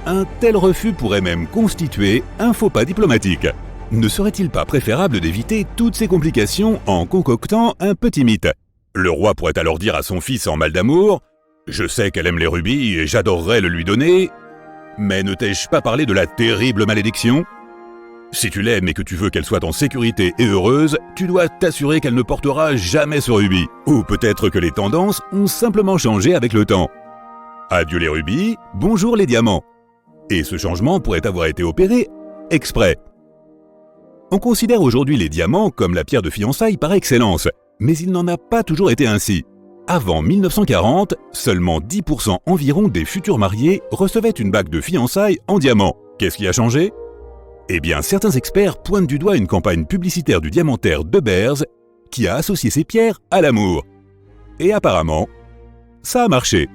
un tel refus pourrait même constituer un faux pas diplomatique. Ne serait-il pas préférable d'éviter toutes ces complications en concoctant un petit mythe? Le roi pourrait alors dire à son fils en mal d'amour « Je sais qu'elle aime les rubis et j'adorerais le lui donner, mais ne t'ai-je pas parlé de la terrible malédiction ? Si tu l'aimes et que tu veux qu'elle soit en sécurité et heureuse, tu dois t'assurer qu'elle ne portera jamais ce rubis. Ou peut-être que les tendances ont simplement changé avec le temps. Adieu les rubis, bonjour les diamants. Et ce changement pourrait avoir été opéré exprès. On considère aujourd'hui les diamants comme la pierre de fiançailles par excellence, mais il n'en a pas toujours été ainsi. Avant 1940, seulement 10% environ des futurs mariés recevaient une bague de fiançailles en diamant. Qu'est-ce qui a changé ? Eh bien, certains experts pointent du doigt une campagne publicitaire du diamantaire De Beers qui a associé ces pierres à l'amour. Et apparemment, ça a marché.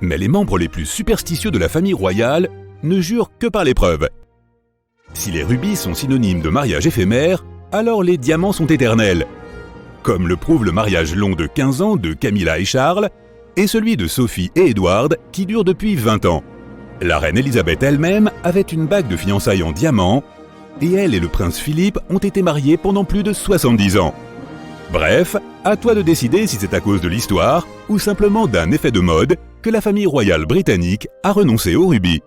Mais les membres les plus superstitieux de la famille royale ne jurent que par les preuves. Si les rubis sont synonymes de mariage éphémère, alors les diamants sont éternels. Comme le prouve le mariage long de 15 ans de Camilla et Charles, et celui de Sophie et Edward qui dure depuis 20 ans. La reine Elisabeth elle-même avait une bague de fiançailles en diamant, et elle et le prince Philippe ont été mariés pendant plus de 70 ans. Bref, à toi de décider si c'est à cause de l'histoire ou simplement d'un effet de mode que la famille royale britannique a renoncé aux rubis.